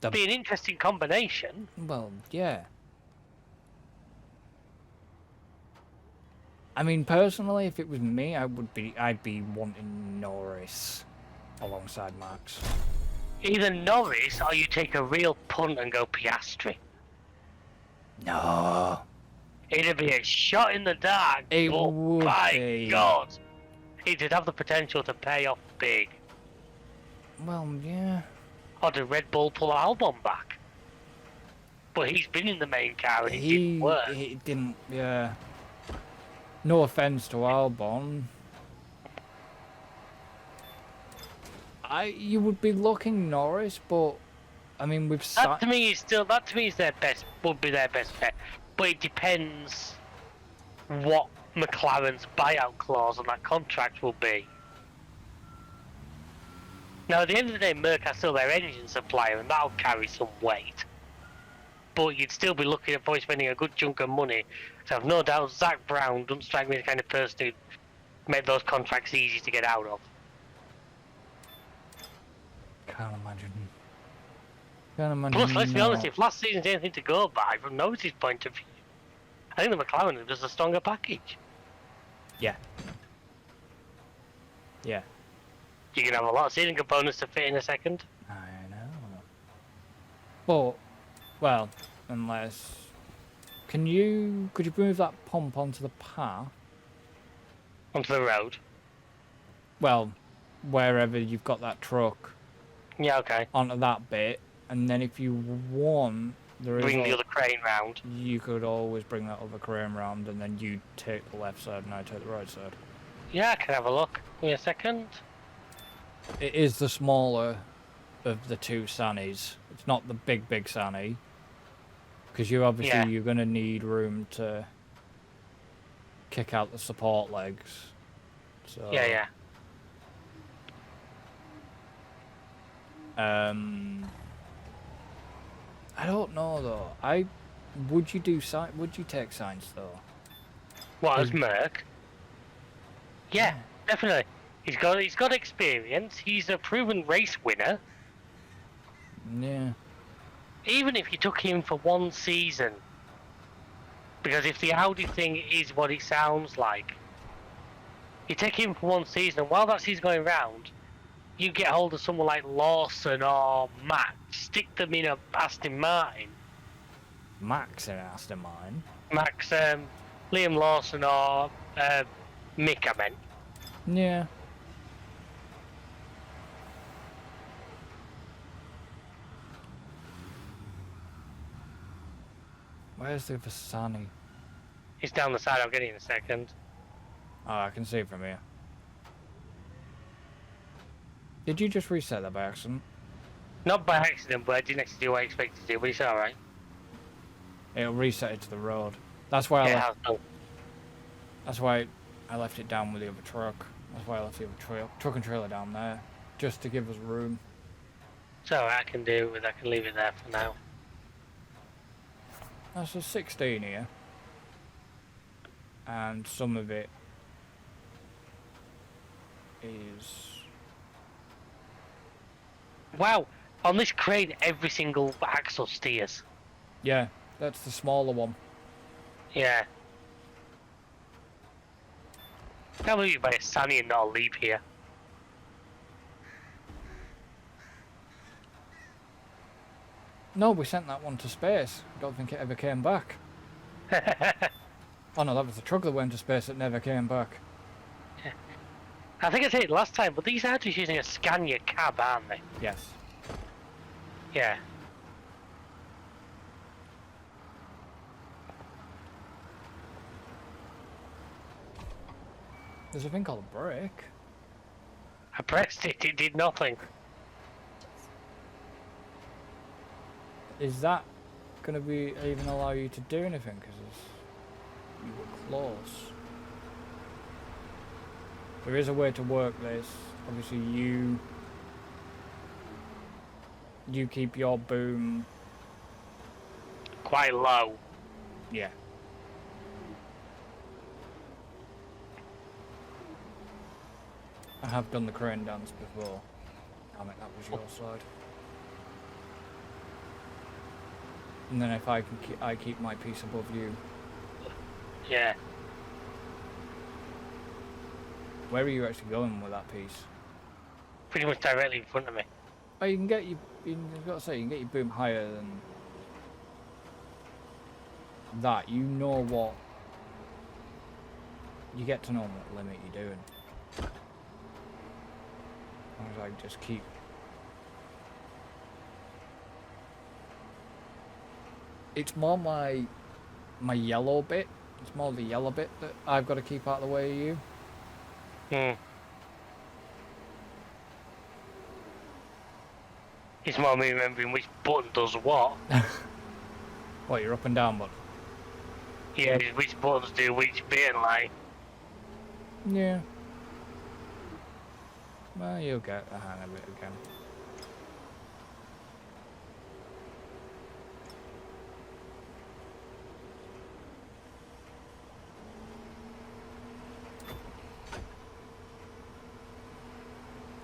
It'd be an interesting combination. Well, yeah. I mean, personally, if it was me, I'd be wanting Norris alongside Max. Either Norris or you take a real punt and go Piastri. No. It'd be a shot in the dark. It but would by be. God, it'd have the potential to pay off big. Well, yeah. Or did Red Bull pull Albon back? But he's been in the main car and it didn't work. He didn't, yeah. No offense to Albon. You would be looking Norris, but I mean, That to me is their best. Would be their best bet. But it depends what McLaren's buyout clause on that contract will be. Now, at the end of the day, Merc are still their engine supplier, and that'll carry some weight. But you'd still be looking at probably spending a good chunk of money. So I've no doubt Zach Brown doesn't strike me as the kind of person who'd make those contracts easy to get out of. Can't imagine. Plus, let's be honest, if last season's anything to go by, from Norris's point of view, I think the McLaren does a stronger package. Yeah. Yeah. You can have a lot of seating components to fit in a second. I know. But, well, unless... Could you move that pump onto the path? Onto the road. Well, wherever you've got that truck. Yeah, okay. Onto that bit, and then if you want... Bring the other crane round. You could always bring that other crane round, and then you take the left side and I take the right side. Yeah, I can have a look. Give me a second. It is the smaller of the two Sannies. It's not the big Sanny. Because you're going to need room to kick out the support legs. So, Yeah. I don't know though. Would you take Sainz though? What, as Merc? Yeah, definitely. He's got experience. He's a proven race winner. Yeah. Even if you took him for one season, because if the Audi thing is what it sounds like, you take him for one season, and while that season's going round, you get hold of someone like Lawson or Max, stick them in a Aston Martin. Max in Aston Martin? Max, Liam Lawson or Mick, I meant. Yeah. Where's the Vasani? He's down the side, I'll get it in a second. Oh, I can see it from here. Did you just reset that by accident? Not by accident, but I didn't actually do what I expected to do, but it's alright. It'll reset it to the road. That's why That's why I left it down with the other truck. That's why I left the other truck and trailer down there. Just to give us room. It's alright, I can leave it there for now. That's a 16 here. And some of it is... Wow, on this crane every single axle steers. Yeah, that's the smaller one. Yeah. Can't believe you buy a Sunny and not a Leap here. No, we sent that one to space. I don't think it ever came back. Oh no, that was the truck that went to space that never came back. I think I said it last time, but these are just using a Scania cab, aren't they? Yes. Yeah. There's a thing called a brake. I pressed it, it did nothing. Is that going to be even allow you to do anything? Because you were close. There is a way to work this. Obviously, you keep your boom. Quite low. Yeah. I have done the crane dance before. Damn it, that was your side. And then if I can, I keep my piece above you. Yeah. Where are you actually going with that piece? Pretty much directly in front of me. Oh, you can get I've got to say, you can get your boom higher than that. You know what. You get to know what limit you're doing. As long as I just keep. It's more my yellow bit. It's more the yellow bit that I've got to keep out of the way of you. Hmm. It's more me remembering which button does what. What, your up and down button? Yeah, which buttons do which bit, like. Yeah. Well, you'll get a hang of it again.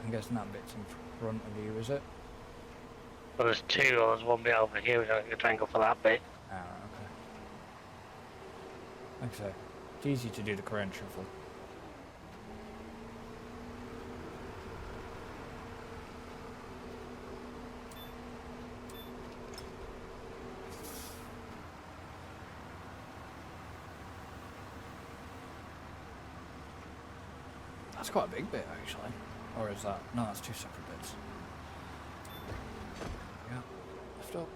I'm guessing that bit's in front of you, is it? Well, there's two, or there's one bit over here, which I can try and go for that bit. Ah, okay. Like I say, it's easy to do the crane shuffle. That's quite a big bit, actually. Or is that? No, that's two separate bits. Yeah, lift up.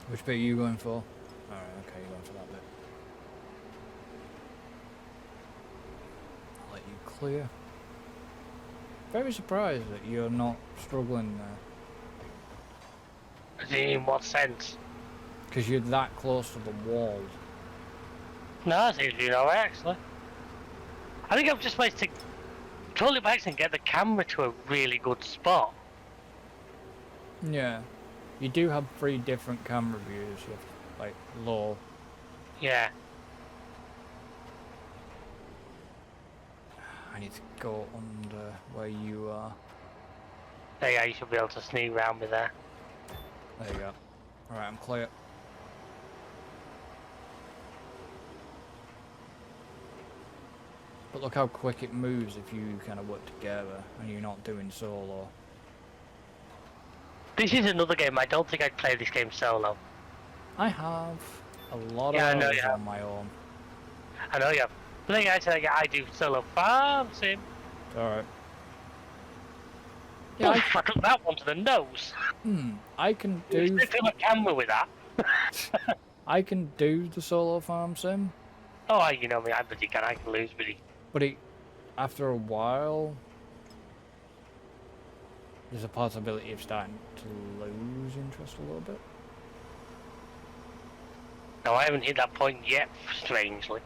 Which bit are you going for? Alright, okay, you're going for that bit. I'll let you clear. Very surprised that you're not struggling there. In what sense? Because you're that close to the wall. No, it seems to be alright, actually. I think I've just managed to control it by accident and get the camera to a really good spot. Yeah. You do have 3 different camera views. You have, like, low. Yeah. I need to go under where you are. There you go, you should be able to sneak round me there. There you go. Alright, I'm clear. But look how quick it moves if you kind of work together and you're not doing solo. This is another game, I don't think I'd play this game solo. I have a lot Yeah, I of know hours you have. on my own. I know you have. The thing I do solo farm sim. Alright. Yeah, Yeah, I took that one to the nose. I can You do stick a camera with that. I can do the solo farm sim, Oh, you know me, I can lose, but but after a while there's a possibility of starting to lose interest a little bit. no, I haven't hit that point yet, strangely.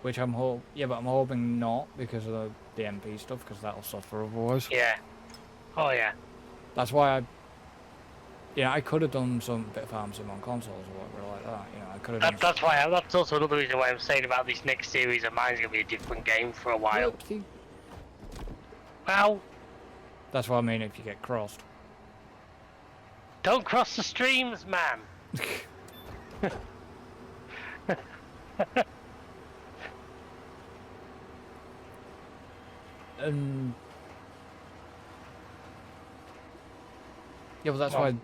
Which I'm hoping not because of the MP stuff, because that'll suffer otherwise. Yeah. Oh, yeah. That's why I could have done some bit of farm sim on consoles or whatever like that. You know, I could have. That's also another reason why I'm saying about this next series of mine's gonna be a different game for a while. Oopsie. Well, That's what I mean if you get crossed. don't cross the streams, man. And yeah, well, that's Well, why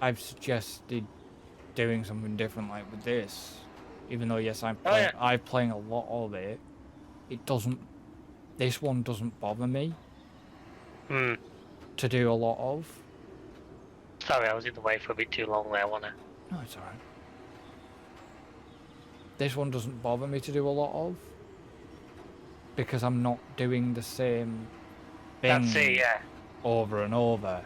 I've suggested doing something different, like with this. Even though yes, oh yeah. I'm playing a lot of it. It doesn't. This one doesn't bother me Hmm. to do a lot of. Sorry, I was in the way for a bit too long there, wasn't No, it's alright. This one doesn't bother me to do a lot of because I'm not doing the same I? That's it, thing yeah. over and over.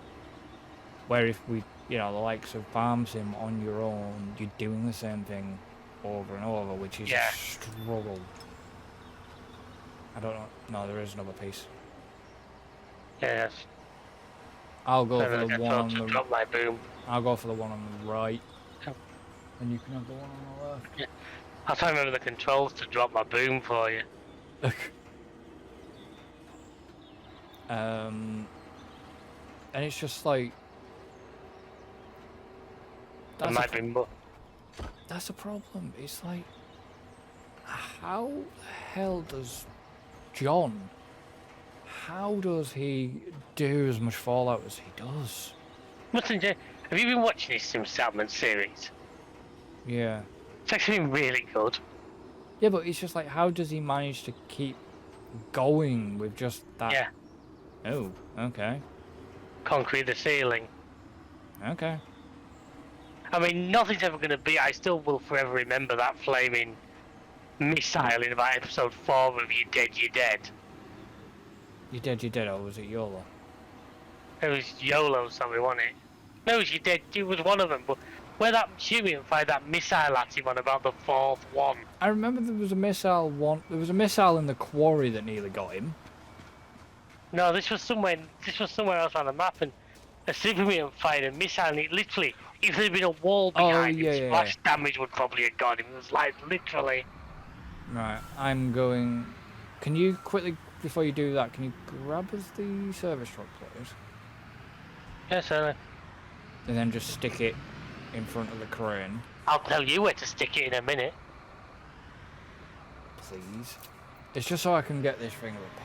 Where if we, the likes of farm sim on your own, you're doing the same thing over and over, which is Yeah. a struggle. I don't know. No, there is another piece. Yes. I'll go And for then the I one thought on to the. drop my boom. I'll go for the one on the right, Oh, and you can have the one on the left. yeah. I'll try and remember the controls to drop my boom for you. And it's just like There might be more. that's a problem. It's like, how the hell does John? How does he do as much Fallout as he does? Listen, Jay, have you been watching this Sim Salmon series? Yeah. It's actually been really good. Yeah, but it's just like, how does he manage to keep going with just that? Yeah. Oh, okay. Concrete the ceiling. Okay. I mean, nothing's ever going to be. I still will forever remember that flaming missile in about episode 4 of You Dead, You Dead. You dead, or was it YOLO? It was YOLO, sorry, wasn't it? No, it was You Dead. It was one of them. But where that Human fired that missile at him on about the 4th one. I remember there was a missile There was a missile in the quarry that nearly got him. No, this was somewhere. This was somewhere else on the map, and a civilian fired a missile, and it literally, if there'd been a wall behind yeah, him, yeah, splash damage would probably have got him. It was like literally. Right, I'm going. Can you quickly, before you do that, can you grab us the service truck, please? Yes, sir. And then just stick it in front of the crane, I'll tell you where to stick it in a minute. please. It's just so I can get this thing repaired.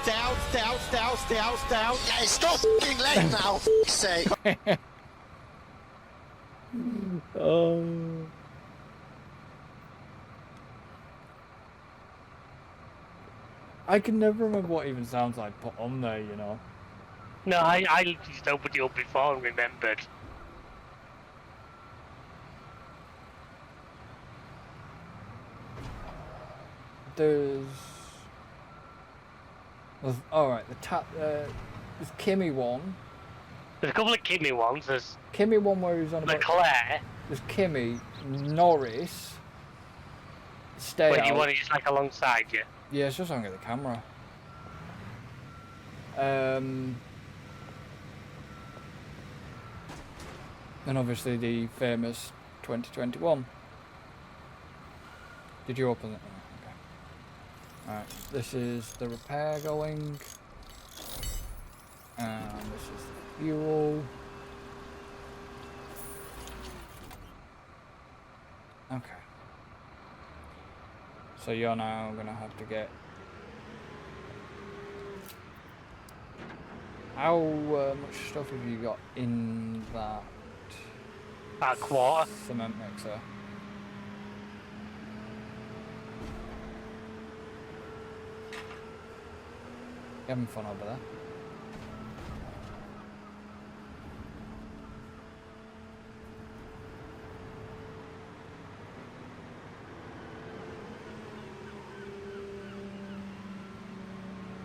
Down, down, down, down, down. Yeah, it's not f***ing late now, f***'s sake. I can never remember what it even sounds like put on there, No, I just opened it up before and remembered. There's alright, there's Kimmy one. There's a couple of Kimmy ones. There's Kimmy one where he's on about. Leclerc, There's Kimmy, Norris. Stay when out. you want it just like alongside you. Yeah, it's just on the camera. And obviously the famous 2021. Did you open it? Oh, okay. Alright, this is the repair going. And this is the fuel. Okay. So you're now gonna have to get. How much stuff have you got in that About a quarter. cement mixer? You having fun over there?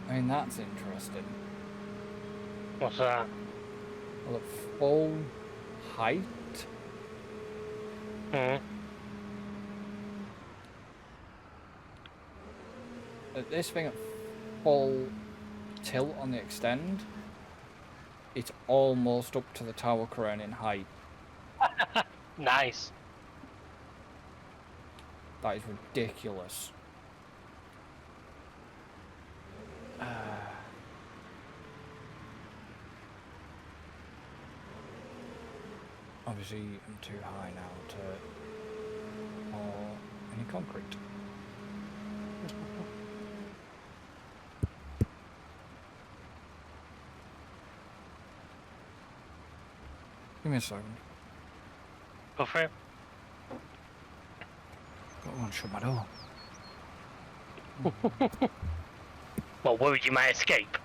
I mean, that's interesting. What's that? Well, at full height, Hmm. at this thing at full tilt on the extend, it's almost up to the tower crane in height. Nice. That is ridiculous. obviously I'm too high now to pour any concrete. Give me a second. Go for it. Got to go and shut my door. Well, worried you might escape.